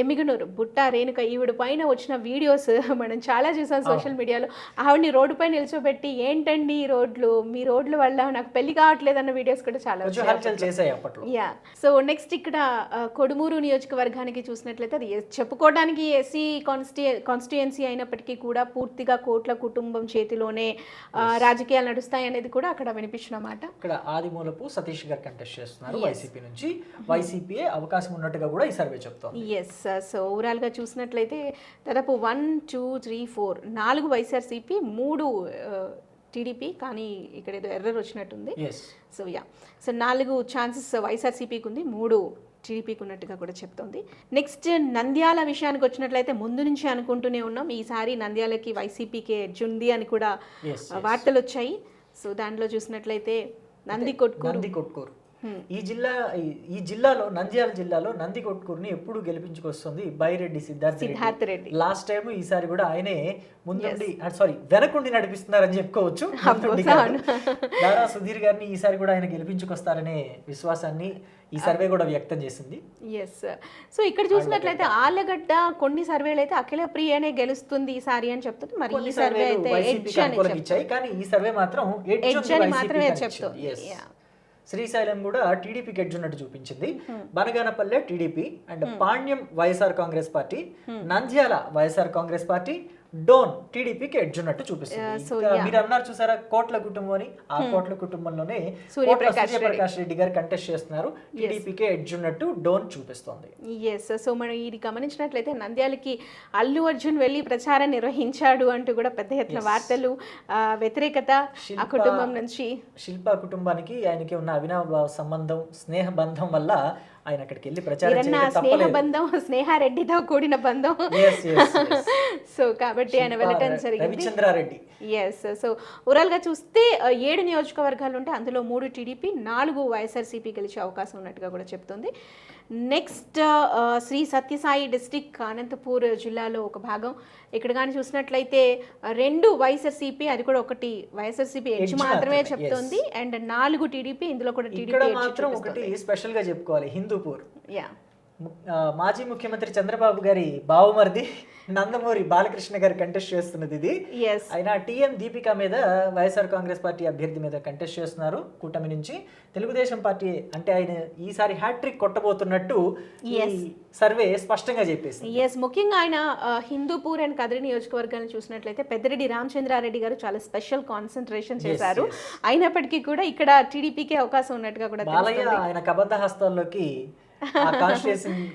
ఎమ్మిగనూరు బుట్ట రేణుక, ఈవిడ పైన వచ్చిన వీడియోస్ మనం చాలా చూసాం సోషల్ మీడియాలో. ఆవిడని రోడ్డు పైన నిల్చోబెట్టి ఏంటండి ఈ రోడ్లు, మీ రోడ్ల వల్ల నాకు పెళ్లి కావట్లేదు అన్న వీడియోస్ కూడా చాలా చేశాయి అప్పట్లో. యా, సో నెక్స్ట్ ఇక్కడ కొడుమూరు నియోజకవర్గానికి చూసినట్లయితే అది చెప్పుకోవడానికి ఎస్సీ కాన్స్టిట్యుయెన్సీ అయినప్పటికీ కూడా పూర్తిగా కోట్ల కుటుంబం చేతిలోనే రాజకీయాలు నడుస్తాయి అనేది కూడా అక్కడ వినిపించిన మాట. ఇక్కడ ఆదిమూలపు సతీష్ గారు కంటెస్ట్ చేస్తున్నారు వైసీపీ నుంచి, వైసీపీ అవకాశం ఉన్నట్టుగా కూడా ఈ సర్వే చెప్తోంది. ఎస్, సో ఓవరాల్గా చూసినట్లయితే దాదాపు 1, 2, 3, 4 4 వైఎస్ఆర్సీపీ, 3 టీడీపీ, కానీ ఇక్కడ ఏదో ఎర్రర్ వచ్చినట్టుంది. సో యా, సో 4 ఛాన్సెస్ వైఎస్ఆర్సీపీకి ఉంది, 3 టీడీపీకి ఉన్నట్టుగా కూడా చెప్తోంది. నెక్స్ట్ నంద్యాల విషయానికి వచ్చినట్లయితే ముందు నుంచి అనుకుంటూనే ఉన్నాం ఈసారి నంద్యాలకి వైసీపీకి ఎడ్జ్ ఉంది అని కూడా వార్తలు వచ్చాయి. సో దాంట్లో చూసినట్లయితే నందికొట్కూరు ఈ జిల్లాలో, నంద్యాల జిల్లాలో నందికొట్కూరుని ఎప్పుడు గెలిపించుకొస్తుంది బైరెడ్డి సిద్ధార్థ రెడ్డి. లాస్ట్ టైం, ఈసారి కూడా ఆయనే ముందుండి వెనకుండి నడిపిస్తున్నారని చెప్పుకోవచ్చు. దారా సుధీర్ గారిని ఈసారి కూడా ఆయన గెలిపించుకొస్తారనే విశ్వాసాన్ని ఈ సర్వే కూడా వ్యక్తం చేసింది. ఎస్, సో ఇక్కడ చూసినట్లయితే ఆలగడ్డ కొన్ని సర్వేలు అయితే అఖిల ప్రియనే గెలుస్తుంది ఈసారి అని చెప్తుంది. మరి ఈ సర్వే అయితే ఇచ్చాయి, కానీ ఈ సర్వే మాత్రం ఎడ్జ్ అని మాత్రమే చెప్తుంది. శ్రీశైలం కూడా టీడీపీకి ఎడ్జ్ ఉన్నట్టు చూపించింది. Banaganapalle TDP and Panyam YSR Congress Party, Nandyal YSR Congress Party, Dhone టీడీపీకి ఎడ్జ్ ఉన్నట్టు చూపిస్తుంది. మీరు అన్నారు చూసారా కోట్ల కుటుంబం అని, ఆ కోట్ల కుటుంబంలోనే సూర్యప్రకాష్ రెడ్డి గారు కంటెస్ట్ చేస్తున్నారు. టీడీపీకి ఎడ్జ్ ఉన్నట్టు డోన్ చూపిస్తోంది. ఎస్, సో మనం ఇది గమనించినట్లయితే నంద్యాలకి అల్లు అర్జున్ వెళ్ళి ప్రచారం నిర్వహించాడు అంటూ కూడా పెద్ద ఎత్తున వార్తలు, వ్యతిరేకత ఆ కుటుంబం నుంచి. శిల్పా కుటుంబానికి ఆయనకి ఉన్న అవినాభావ సంబంధం, స్నేహ బంధం వల్ల ఆయన అక్కడికి వెళ్ళి ప్రచారం స్నేహ బంధం, స్నేహారెడ్డితో కూడిన బంధం. సో కాబట్టి ఆయన వెళ్ళటం జరిగింది. రవిచంద్రారెడ్డి. ఎస్, సో ఓవరాల్ గా చూస్తే 7 నియోజకవర్గాలు ఉంటే అందులో 3 టీడీపీ, 4 వైఎస్ఆర్సీపీ గెలిచే అవకాశం ఉన్నట్టుగా కూడా చెప్తుంది. నెక్స్ట్ శ్రీ సత్యసాయి డిస్టిక్ అనంతపూర్ జిల్లాలో ఒక భాగం. ఇక్కడ కానీ చూసినట్లయితే 2 వైఎస్ఆర్సీపీ, అది కూడా ఒకటి వైఎస్ఆర్సీపీ ఎడ్జ్ మాత్రమే చెప్తుంది, అండ్ 4 టీడీపీ, ఇందులో కూడా టీడీపీ మాత్రం ఒకటి స్పెషల్ గా చెప్పుకోవాలి, హిందూపూర్. యా, మాజీ ముఖ్యమంత్రి చంద్రబాబు గారి బావమరిది నందమూరి బాలకృష్ణ గారు కంటెస్ట్ చేస్తున్నది ఇది. ఆయన టీఎన్ దీపిక మీద, వైఎస్ఆర్ కాంగ్రెస్ పార్టీ అభ్యర్థి మీద కంటెస్ట్ చేస్తున్నారు కూటమి నుంచి. తెలుగుదేశం పార్టీ అంటే ఆయన ఈసారి హ్యాట్రిక్ కొట్టబోతున్నట్టు సర్వే స్పష్టంగా చెప్పేసి. ముఖ్యంగా ఆయన హిందూపూర్ అండ్ కదిరి నియోజకవర్గాన్ని చూసినట్లయితే పెద్దిరెడ్డి రామచంద్రారెడ్డి గారు చాలా స్పెషల్ కాన్సన్ట్రేషన్ చేశారు. అయినప్పటికీ కూడా ఇక్కడ టీడీపీకి అవకాశం ఉన్నట్టుగా కూడా బాలయ్య ఆయన కబద్ధ హస్తాల్లోకి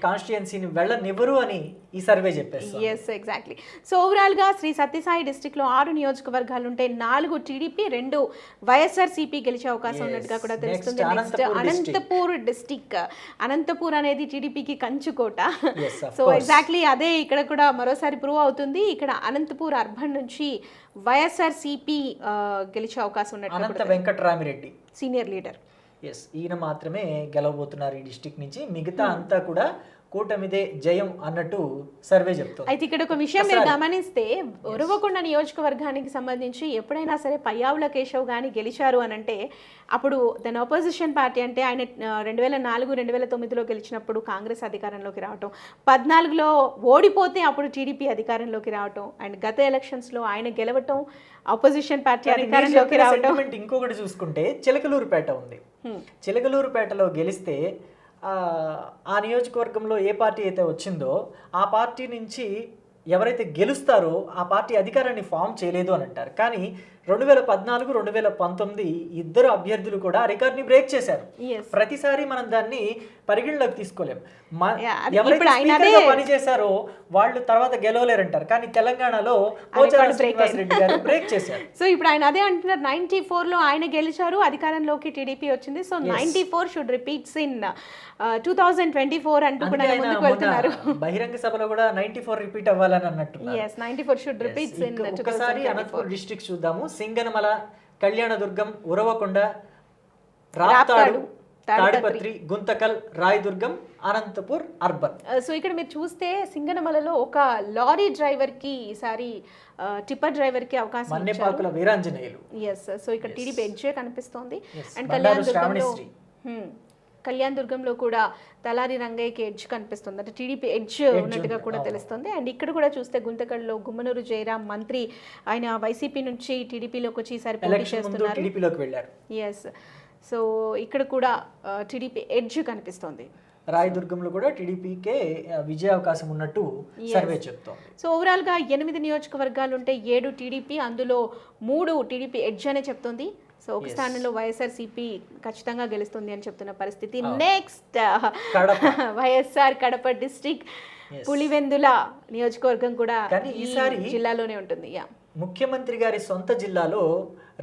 కాన్స్టిట్యుయెన్సీని వెళ్ళనివ్వరు అని ఈ సర్వే చెప్పేస్తారు. Yes, exactly. సో ఓవరాల్ గా శ్రీ సత్యసాయి డిస్ట్రిక్ట్ లో 6 నియోజకవర్గాలు ఉంటే 4 టీడీపీ, 2 వైఎస్ఆర్సీపీ గెలిచే అవకాశం ఉన్నట్టుగా కూడా తెలుస్తుంది. నెక్స్ట్ అనంతపూర్ డిస్ట్రిక్ట్, అనంతపూర్ అనేది టీడీపీకి కంచుకోట. సో ఎగ్జాక్ట్లీ అదే ఇక్కడ కూడా మరోసారి ప్రూవ్ అవుతుంది. ఇక్కడ అనంతపూర్ అర్బన్ నుంచి వైఎస్ఆర్సీపీ గెలిచే అవకాశం ఉన్నట్టు. అనంత వెంకటరామిరెడ్డి సీనియర్ లీడర్. ఎస్, ఈయన మాత్రమే గెలవబోతున్నారు ఈ డిస్ట్రిక్ట్ నుంచి. మిగతా అంతా కూడా కూటమిదే జయం అన్నట్టు సర్వే చెప్తుంది. అయితే ఇక్కడ ఒక విషయం మీరు గమనిస్తే, ఉరవకొండ నియోజకవర్గానికి సంబంధించి ఎప్పుడైనా సరే పయ్యావుల కేశవ్ కానీ గెలిచారు అని అంటే అప్పుడు దాని ఆపోజిషన్ పార్టీ అంటే ఆయన 2004, 2009లో గెలిచినప్పుడు కాంగ్రెస్ అధికారంలోకి రావటం, 14లో ఓడిపోతే అప్పుడు టీడీపీ అధికారంలోకి రావటం, అండ్ గత ఎలక్షన్స్లో ఆయన గెలవటం, ఆపోజిషన్ పార్టీ అధికారంలోకి రావటం. ఇంకొకటి చూసుకుంటే చిలకలూరుపేట ఉంది. చిలకలూరుపేటలో గెలిస్తే ఆ నియోజకవర్గంలో ఏ పార్టీ అయితే వచ్చిందో ఆ పార్టీ నుంచి ఎవరైతే గెలుస్తారో ఆ పార్టీ అధికారాన్ని ఫామ్ చేయలేదు అని అంటారు. కానీ 2014, 2019 ఇద్దరు అభ్యర్థులు కూడా ఆ రికార్డ్ని బ్రేక్ చేశారు. Yes. ప్రతిసారి మనం దాన్ని పరిగణలోకి తీసుకోలేం. ఇప్పుడు ఎవరైతే ఆయన స్పీకర్గా పనిచేశారో వాళ్ళు తర్వాత గెలవలేరంటారు. కానీ తెలంగాణలో పోచారం శ్రీనివాసరెడ్డి గారు బ్రేక్ చేశారు. సో ఇప్పుడు ఆయన అదే అంటున్నారు, 94లో ఆయన గెలిచారు, అధికారంలోకి టీడీపీ వచ్చింది. సో 94 షుడ్ రిపీట్స్ ఇన్ 2024 అంటూ కూడా అందుకే ఆయన ముందుకు వెళ్తున్నారు. మొన్న బహిరంగ సభలో కూడా 94 రిపీట్ అవ్వాలని అన్నట్టున్నారు. yes 94 షుడ్ రిపీట్స్ ఇన్ ఒకసారి అనంతపురం డిస్ట్రిక్ట్ చూద్దాము. సింగనమల, కళ్యాణదుర్గం, ఉరవకొండ, రాప్తాడు, తాడిపత్రి, గుంతకల్, రాయదుర్గం, అనంతపూర్ అర్బన్. సో ఇక్కడ మీరు చూస్తే సింగనమలలో ఒక లారీ డ్రైవర్ కి ఈసారి టిప్పర్ డ్రైవర్ కి అవకాశం మన్నెపాకుల వీరాంజనేయులు. ఎస్ సో ఇక్కడ టీడీపీ ఎడ్జే కనిపిస్తోంది. అండ్ బండారు శ్రావణిశ్రీ. కళ్యాణ్ దుర్గంలో కూడా తలారి రంగయ్యకి ఎడ్జ్ కనిపిస్తుంది, అంటే టీడీపీ ఎడ్జ్ ఉన్నట్టుగా కూడా తెలుస్తుంది. అండ్ ఇక్కడ కూడా చూస్తే గుంతకల్లో గుమ్మనూరు జయరాం మంత్రి, ఆయన వైసీపీ నుంచి టీడీపీలోకి వచ్చి ఈసారి పోటీ చేస్తున్నారు. ఎస్ సో ఇక్కడ కూడా టీడీపీ ఎడ్జ్ కనిపిస్తోంది. రాయదుర్గంలో కూడా టీడీపీకే విజయ అవకాశం ఉన్నట్టు సర్వే చెప్తోంది. సో ఓవరాల్ గా 8 నియోజకవర్గాలు ఉంటే 7 టీడీపీ, అందులో 3 టీడీపీ ఎడ్జ్ అనే చెప్తోంది. సో ఒక స్థానంలో వైఎస్ఆర్సీపీ ఖచ్చితంగా గెలుస్తుంది అని చెప్తున్న పరిస్థితి. నెక్స్ట్ వైఎస్ఆర్ కడప డిస్ట్రిక్ట్ పులివెందుల నియోజకవర్గం కూడా ఈసారి జిల్లాలోనే ఉంటుంది. ముఖ్యమంత్రి గారి సొంత జిల్లాలో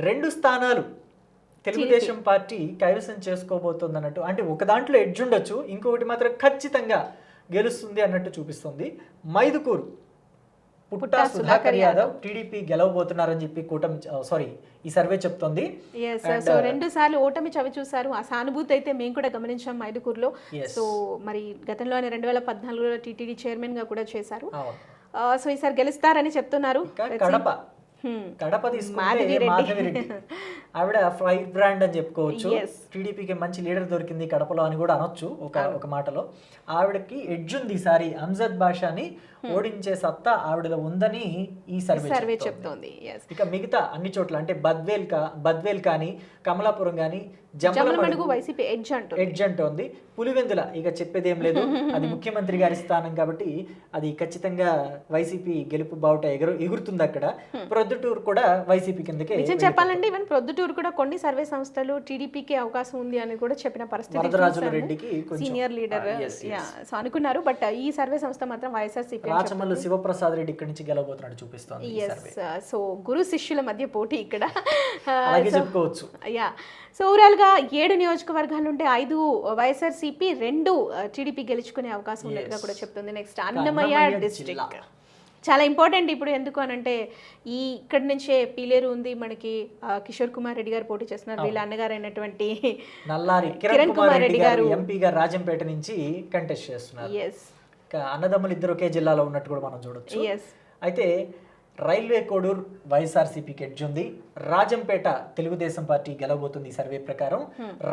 2 స్థానాలు తెలుగుదేశం పార్టీ కైవసం చేసుకోబోతుంది అన్నట్టు. అంటే ఒక దాంట్లో ఎడ్జ్ ఉండొచ్చు, ఇంకొకటి మాత్రం ఖచ్చితంగా గెలుస్తుంది అన్నట్టు చూపిస్తుంది. మైదుకూరు పుట్టా సుధాకర్ యాదవ్ టీడీపీ గెలవబోతున్నారని చెప్పి ఈ సర్వే చెప్తోంది. సో 2 సార్లు ఓటమి చవి చూసారు. ఆ సానుభూతి అయితే మేము కూడా గమనించాం మైదుకూరులో. సో మరి గతంలోనే 2014లో టీటీడీ చైర్మన్ గా కూడా చేశారు. సో ఈసారి గెలుస్తారని చెప్తున్నారు. కడప తీసుకుంటే మాధవిరెడ్డి ఆవిడ ఫైర్ బ్రాండ్ అని చెప్పుకోవచ్చు. టీడీపీకి మంచి లీడర్ దొరికింది కడపలో అని కూడా అనొచ్చు ఒక మాటలో. ఆవిడకి ఎడ్జ్ ఉంది ఈసారి. అంజద్ బాషాని ఓడించే సత్తా ఆవిడలో ఉందని ఈ సర్వే చెప్తోంది. ఇక మిగతా అన్ని చోట్ల అంటే బద్వేల్ కానీ, కమలాపురం కానీ, జమ్మలమడుగు వైసీపీ ఎడ్జ్ అంటోంది. పులివెందుల ఇక చెప్పేదేం లేదు, అది ముఖ్యమంత్రి గారి స్థానం కాబట్టి అది ఖచ్చితంగా వైసీపీ గెలుపు బావుట ఎగురుతుంది అక్కడ. ప్రొద్దుటూరు కూడా వైసీపీ కిందకే. నిజం చెప్పాలంటే ఈవెన్ ప్రొద్దుటూరు కూడా కొన్ని సర్వే సంస్థలు టీడీపీకి అవకాశం ఉంది అని కూడా చెప్పిన పరిస్థితి. వరదరాజుల రెడ్డికి సీనియర్ లీడర్ సో అనుకున్నారు. బట్ ఈ సర్వే సంస్థ మాత్రం వైఎస్ఆర్సీపీ రాచమల్లు శివప్రసాద్ రెడ్డి ఇక్కడి నుంచి గెలవబోతున్నాడు చూపిస్తోంది. సో గురు శిష్యుల మధ్య పోటీ ఇక్కడ చెప్పుకోవచ్చు. సో ఓవరాల్ గా 7 నియోజకవర్గాలు ఉంటే 5 వైఎస్ఆర్సీపీ, 2 టీడీపీ గెలుచుకునే అవకాశం ఉన్నట్టుగా కూడా చెప్తుంది. నెక్స్ట్ అన్నమయ్య డిస్ట్రిక్ట్ చాలా ఇంపార్టెంట్ ఇప్పుడు. ఎందుకు అనంటే ఇక్కడి నుంచే పీలేరు ఉంది మనకి, కిషోర్ కుమార్ రెడ్డి గారు పోటీ చేస్తున్నారు. వీళ్ళ అన్నగారు అయినటువంటి నల్లారి కిరణ్ కుమార్ రెడ్డి గారు ఎంపీగా రాజంపేట నుంచి కంటెస్ట్ చేస్తున్నారు. అన్నదమ్ములు ఇద్దరు ఒకే జిల్లాలో ఉన్నట్టు కూడా మనం చూడొచ్చు. అయితే రైల్వే కోడూరు వైఎస్ఆర్సీపీకి ఎడ్జ్ ఉంది. రాజంపేట తెలుగుదేశం పార్టీ గెలవబోతుంది సర్వే ప్రకారం.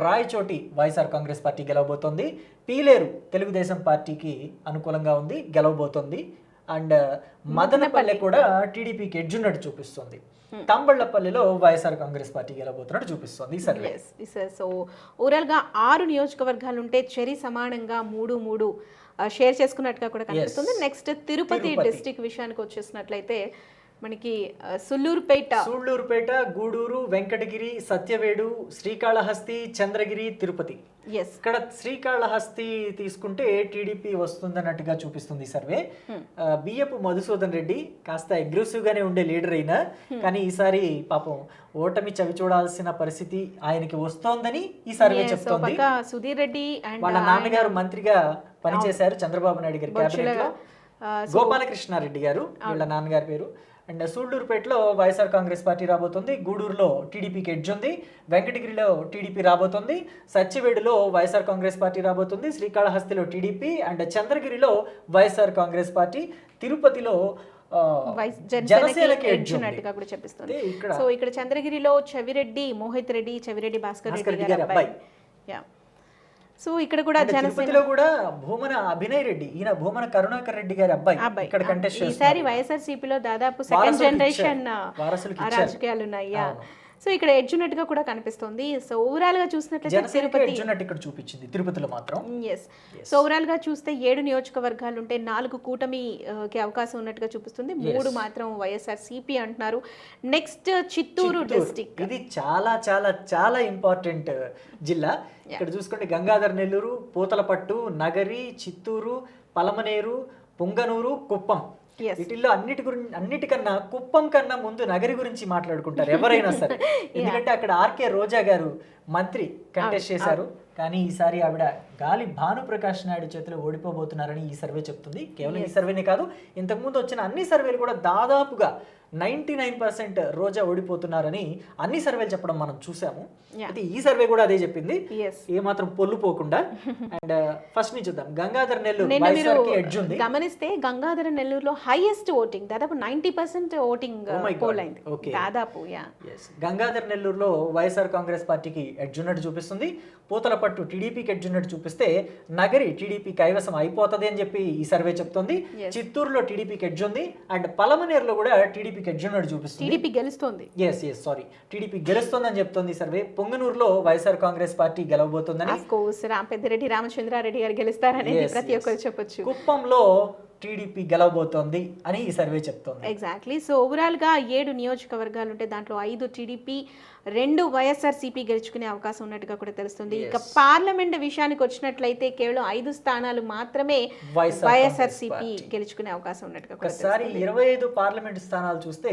రాయచోటి వైఎస్ఆర్ కాంగ్రెస్ పార్టీ గెలవబోతోంది. పీలేరు తెలుగుదేశం పార్టీకి అనుకూలంగా ఉంది, గెలవబోతోంది. అండ్ మదనపల్లె కూడా టీడీపీకి ఎడ్జ్ ఉన్నట్టు చూపిస్తుంది. తంబళ్లపల్లిలో వైఎస్ఆర్ కాంగ్రెస్ పార్టీ గెలవబోతున్నట్టు చూపిస్తుంది సర్వే. సో ఓవరాల్ గా 6 నియోజకవర్గాలు ఉంటే చెరి సమానంగా 3 షేర్ చేసుకున్నట్టుగా కూడా కనిపిస్తుంది. నెక్స్ట్ తిరుపతి డిస్ట్రిక్ట్ విషయానికి వచ్చేసినట్లయితే మనకి సూళ్లూరుపేట, గూడూరు, వెంకటగిరి, సత్యవేడు, శ్రీకాళహస్తి, చంద్రగిరి, తిరుపతి. ఇక్కడ శ్రీకాళహస్తి తీసుకుంటే టీడీపీ వస్తుందన్నట్టుగా చూపిస్తుంది సర్వే. బియ్యపు మధుసూదన్ రెడ్డి కాస్త అగ్రెసివ్ గానే ఉండే లీడర్ అయినా కానీ ఈసారి పాపం ఓటమి చవి చూడాల్సిన పరిస్థితి ఆయనకి వస్తోందని ఈ సర్వే చెప్తోంది. సుధీర్ రెడ్డి వాళ్ళ నాన్నగారు మంత్రిగా పనిచేశారు చంద్రబాబు నాయుడు గారి క్యాబినెట్ లో. గోపాలకృష్ణారెడ్డి గారు వీళ్ళ నాన్నగారి పేరు. అండ్ సూళ్లూరుపేటలో వైఎస్ఆర్ కాంగ్రెస్ పార్టీ రాబోతుంది. గూడూరులో టీడీపీకి ఎడ్జ్ ఉంది. వెంకటగిరిలో టీడీపీ రాబోతుంది. సత్యవేడులో వైఎస్ఆర్ కాంగ్రెస్ పార్టీ రాబోతుంది. శ్రీకాళహస్తిలో టీడీపీ అండ్ చంద్రగిరిలో వైఎస్ఆర్ కాంగ్రెస్ పార్టీ. తిరుపతిలో జనసేనకి ఎడ్జ్ ఉన్నట్టుగా కూడా చెప్పిస్తుంది. సో ఇక్కడ చంద్రగిరిలో మోహిత్ రెడ్డి, చెవిరెడ్డి భాస్కర్ రెడ్డి గారి అబ్బాయి. సో ఇక్కడ కూడా తిరుపతిలో కూడా భూమన అభినయ్ రెడ్డి, ఈయన భూమన కరుణాకర్ రెడ్డి గారి అబ్బాయి ఇక్కడ కంటెస్ట్ చేస్తున్నారు. ఈసారి వైఎస్ఆర్సీపీలో దాదాపు సెకండ్ జనరేషన్ రాజకీయాలు ఉన్నాయి. సో ఇక్కడ ఎడ్జ్ ఉన్నట్టుగా కూడా కనిపిస్తుంది. సో ఓవరాల్ గా చూసినట్లయితే జనసేనకి ఎడ్జ్ ఉన్నట్టు ఇక్కడ చూపించింది తిరుపతిలో మాత్రం. ఎస్. సో ఓవరాల్ గా చూస్తే 7 నియోజకవర్గాలు ఉంటే 4 కూటమికి అవకాశం ఉన్నట్టుగా చూపిస్తుంది, 3 మాత్రం వైఎస్ఆర్సీపీ అంటున్నారు. నెక్స్ట్ చిత్తూరు డిస్ట్రిక్ట్, ఇది చాలా చాలా చాలా ఇంపార్టెంట్ జిల్లా. ఇక్కడ చూసుకుంటే గంగాధర్ నెల్లూరు, పూతలపట్టు, నగరి, చిత్తూరు, పలమనేరు, పుంగనూరు, కుప్పం. వీటిల్లో అన్నిటికన్నా కుప్పం కన్నా ముందు నగరి గురించి మాట్లాడుకుంటారు ఎవరైనా సరే. ఎందుకంటే అక్కడ ఆర్కే రోజా గారు మంత్రి కంటెస్ట్ చేశారు, కానీ ఈసారి ఆవిడ గాలి భానుప్రకాష్ నాయుడు చేతిలో ఓడిపోబోతున్నారని ఈ సర్వే చెప్తుంది. కేవలం ఈ సర్వేనే కాదు, ఇంతకుముందు వచ్చిన అన్ని సర్వేలు కూడా దాదాపుగా 99% రోజా ఓడిపోతున్నారని అన్ని సర్వేలు చెప్పడం మనం చూసాము. అయితే ఈ సర్వే కూడా అదే చెప్పింది, ఏమాత్రం పొల్లుపోకుండా. అండ్ ఫస్ట్ నుంచి చూద్దాం. గంగాధర్ నెల్లూరు ఎడ్జ్ ఉంది. గమనిస్తే గంగాధర నెల్లూరులో హైయెస్ట్ ఓటింగ్, దాదాపు 90% ఓటింగ్ పోల్ అయింది దాదాపు. గంగాధర్ నెల్లూరులో వైఎస్ఆర్ కాంగ్రెస్ పార్టీకి ఎడ్జ్ ఉన్నట్టు చూపిస్తుంది. పూతలపట్టు టీడీపీకి ఎడ్జ్ ఉన్నట్టు చూపిస్తే నగరి టీడీపీ కైవసం అయిపోతుంది అని చెప్పి ఈ సర్వే చెప్తుంది. చిత్తూరులో టీడీపీకి ఎడ్జ్ ఉంది. అండ్ పలమనేరులో కూడా టీడీపీకి ఎడ్జ్ ఉన్నట్టు చూపిస్తుంది. టీడీపీ గెలుస్తుంది. టీడీపీ గెలుస్తుందని చెప్తుంది సర్వే. పొంగనూరులో వైఎస్ఆర్ కాంగ్రెస్ పార్టీ గెలవబోతుందని, ఆఫ్ కోర్స్ పెద్దిరెడ్డి రామచంద్రారెడ్డి గారు గెలుస్తారనేది ప్రతి ఒక్కరు చెప్పొచ్చు. కుప్పంలో టీడీపీ గెలవబోతోంది అని ఈ సర్వే చెప్తోంది. ఎగ్జాక్ట్లీ. సో ఓవరాల్ గా 7 నియోజకవర్గాలు ఉంటే దాంట్లో 5 టీడీపీ, 2 వైఎస్ఆర్సీపీ గెలుచుకునే అవకాశం ఉన్నట్టుగా కూడా తెలుస్తుంది. ఇక పార్లమెంట్ విషయానికి వచ్చినట్లయితే కేవలం 5 స్థానాలు మాత్రమే వైఎస్ఆర్సీపీ గెలుచుకునే అవకాశం ఉన్నట్టుగా కూడా ఒకసారి 25 పార్లమెంట్ స్థానాలు చూస్తే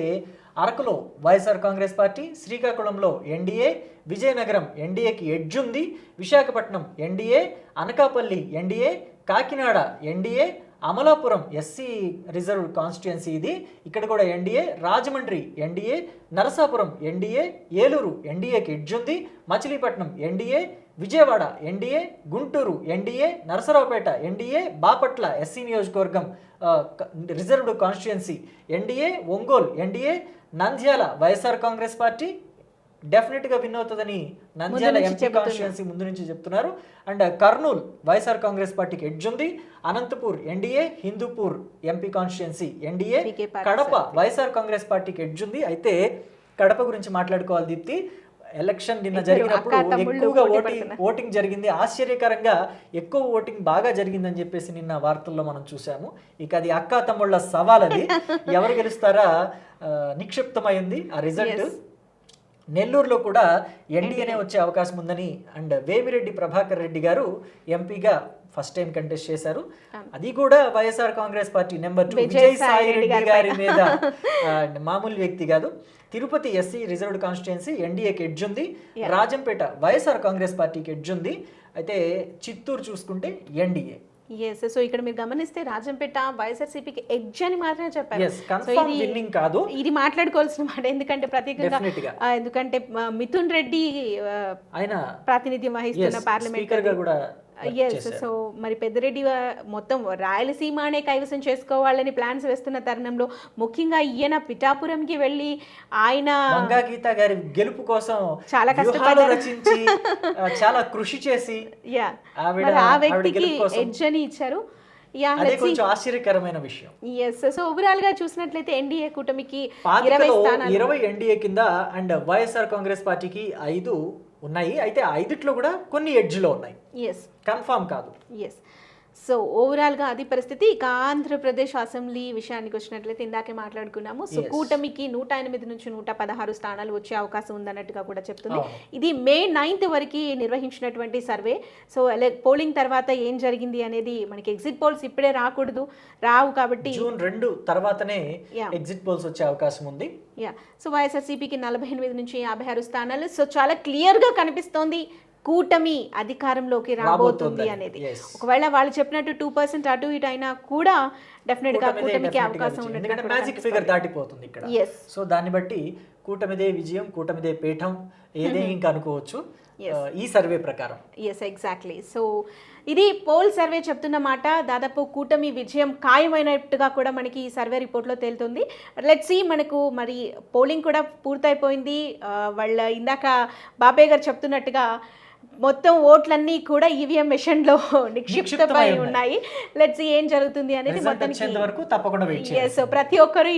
అరకులో వైఎస్ఆర్ కాంగ్రెస్ పార్టీ, శ్రీకాకుళంలో ఎన్డీఏ, విజయనగరం ఎన్డీఏకి ఎడ్జ్ ఉంది, Visakhapatnam NDA, Anakapalli NDA, Kakinada NDA, Amalapuram SC reserve constituency ఇది, ఇక్కడ కూడా NDA, Rajahmundry NDA, Narasapuram NDA, Eluru ఎన్డీఏకి ఎడ్జ్ ఉంది, Machilipatnam NDA, Vijayawada NDA, Guntur NDA, Narasaraopet NDA, Bapatla SC నియోజకవర్గం reserved constituency NDA, Ongole NDA, Nandyal YSR Congress party డెఫినెట్గా విన్ అవుతుందని నంద్యాల ఎంపీ కాన్స్టిట్యుయెన్సీ ముందు నుంచి చెప్తున్నారు. అండ్ కర్నూలు వైఎస్ఆర్ కాంగ్రెస్ పార్టీకి ఎడ్జ్ ఉంది, Anantapur NDA, Hindupur MP constituency NDA, Kadapa YSR Congress పార్టీకి ఎడ్జ్ ఉంది. అయితే కడప గురించి మాట్లాడుకోవాలి దీప్తి. ఎలక్షన్ నిన్న జరిగినప్పుడు ఎక్కువగా ఓటింగ్ జరిగింది, ఆశ్చర్యకరంగా ఎక్కువ ఓటింగ్ బాగా జరిగిందని చెప్పేసి నిన్న వార్తల్లో మనం చూసాము. ఇక అది అక్కా తమ్ముళ్ళ సవాల్, అది ఎవరు గెలుస్తారా నిక్షిప్తమైంది ఆ రిజల్ట్. నెల్లూరులో కూడా ఎన్డీఏనే వచ్చే అవకాశం ఉందని, అండ్ వేమిరెడ్డి ప్రభాకర్ రెడ్డి గారు ఎంపీగా ఫస్ట్ టైం కంటెస్ట్ చేశారు, అది కూడా YSR Congress party number 2 Vijayasai Reddy గారి మీద, మామూలు వ్యక్తి కాదు. తిరుపతి ఎస్సీ రిజర్వ్డ్ కాన్స్టిట్యుయెన్సీ ఎన్డీఏకి ఎడ్జ్ ఉంది, రాజంపేట వైఎస్ఆర్ కాంగ్రెస్ పార్టీకి ఎడ్జ్ ఉంది. అయితే చిత్తూరు చూసుకుంటే ఎన్డీఏ. ఎస్. సో ఇక్కడ మీరు గమనిస్తే రాజంపేట వైఎస్ఆర్సీపీకి ఎడ్జ్ అని మాత్రమే చెప్పారు. ఇది మాట్లాడుకోవాల్సిన మాట, ఎందుకంటే ప్రత్యేకంగా ఎందుకంటే మిథున్ రెడ్డి ఆయన ప్రాతినిధ్యం వహిస్తున్న పార్లమెంట్. ఎస్. సో మరి పెద్దిరెడ్డి మొత్తం రాయలసీమనే కైవసం చేసుకోవాలని ప్లాన్స్ వేస్తున్న తరుణంలో ముఖ్యంగా ఈయన పిఠాపురంకి వెళ్ళి ఆయన గీత గారి గెలుపు కోసం చాలా కష్టపడి రచించి చాలా కృషి చేసి ఆ వ్యక్తికి ఎడ్జ్ అని ఇచ్చారు. ఆశ్చర్యకరమైన విషయం. ఎస్. సో ఓవరాల్ గా చూసినట్లయితే ఎన్డీఏ కూటమికి 20 ఎన్డీఏ కింద అండ్ వైఎస్ఆర్ కాంగ్రెస్ పార్టీకి 5 ఉన్నాయి. అయితే 5లో కూడా కొన్ని ఎడ్జ్లో ఉన్నాయి, కన్ఫర్మ్ కాదు. ఎస్. సో ఓవరాల్గా అది పరిస్థితి. ఇక ఆంధ్రప్రదేశ్ అసెంబ్లీ విషయానికి వచ్చినట్లయితే ఇందాకే మాట్లాడుకున్నాము. సో కూటమికి 108 నుంచి 116 స్థానాలు వచ్చే అవకాశం ఉందన్నట్టుగా కూడా చెప్తుంది. ఇది మే 9th వరకు నిర్వహించినటువంటి సర్వే. సో పోలింగ్ తర్వాత ఏం జరిగింది అనేది మనకి ఎగ్జిట్ పోల్స్ ఇప్పుడే రావు కాబట్టి జూన్ 2 తర్వాతనే ఎగ్జిట్ పోల్స్ వచ్చే అవకాశం ఉంది. సో వైఎస్ఆర్సీపీకి 48 నుంచి 56 స్థానాలు. సో చాలా క్లియర్గా కనిపిస్తోంది కూటమి అధికారంలోకి రాబోతుంది అనేది. ఒకవేళ వాళ్ళు చెప్పినట్టు 2% అటు ఇటు అయినా కూడా డెఫినెట్ గా కూటమికి అవకాశం ఉంటుంది. మ్యాజిక్ ఫిగర్ దాటిపోతుంది ఇక్కడ. సో దాన్ని బట్టి కూటమిదే విజయం, కూటమిదే పీఠం, ఏదే ఇంకా అనుకోవచ్చు ఈ సర్వే ప్రకారం. Yes, exactly. సో ఇది పోల్ సర్వే చెప్తున్న మాట. దాదాపు కూటమి విజయం ఖాయమైనట్టుగా కూడా మనకి ఈ సర్వే రిపోర్ట్లో తేలుతుంది. Let's see. మనకు మరి పోలింగ్ కూడా పూర్తయిపోయింది. వాళ్ళ ఇందాక బాబాయ్ గారు చెప్తున్నట్టుగా మొత్తం ఓట్లన్నీ కూడా ఈవీఎం మెషిన్లో నిక్షిప్తమై ఉన్నాయి. ఉన్నాయి. లెట్స్ ఏం జరుగుతుంది అనేది రిజల్ట్ మొత్తానికి వచ్చేంత వరకు తప్పకుండా వెయిట్ చేయాలి. సో ప్రతి ఒక్కరు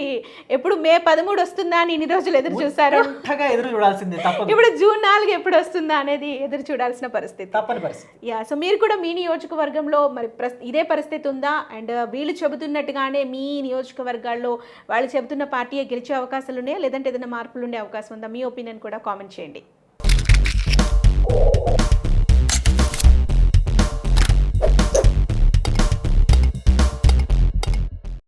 ఎప్పుడు మే 13 వస్తుందా అని ఇన్ని రోజులు ఎదురు చూసారు. ఉత్కంఠగా ఎదురు చూడాల్సిందే తప్పదు. ఇప్పుడు జూన్ 4 ఎప్పుడు వస్తుందా అనేది ఎదురు చూడాల్సిన పరిస్థితి. తప్పని పరిస్థితి. సో మీరు కూడా మీ నియోజకవర్గంలో మరి ఇదే పరిస్థితి ఉందా? అండ్ వీళ్ళు చెబుతున్నట్టుగానే మీ నియోజకవర్గాల్లో వాళ్ళు చెబుతున్న పార్టీయే గెలిచే అవకాశాలు ఉన్నాయా, లేదంటే ఏదైనా మార్పులు ఉండే అవకాశం ఉందా? మీ ఒపీనియన్ కూడా కామెంట్ చేయండి.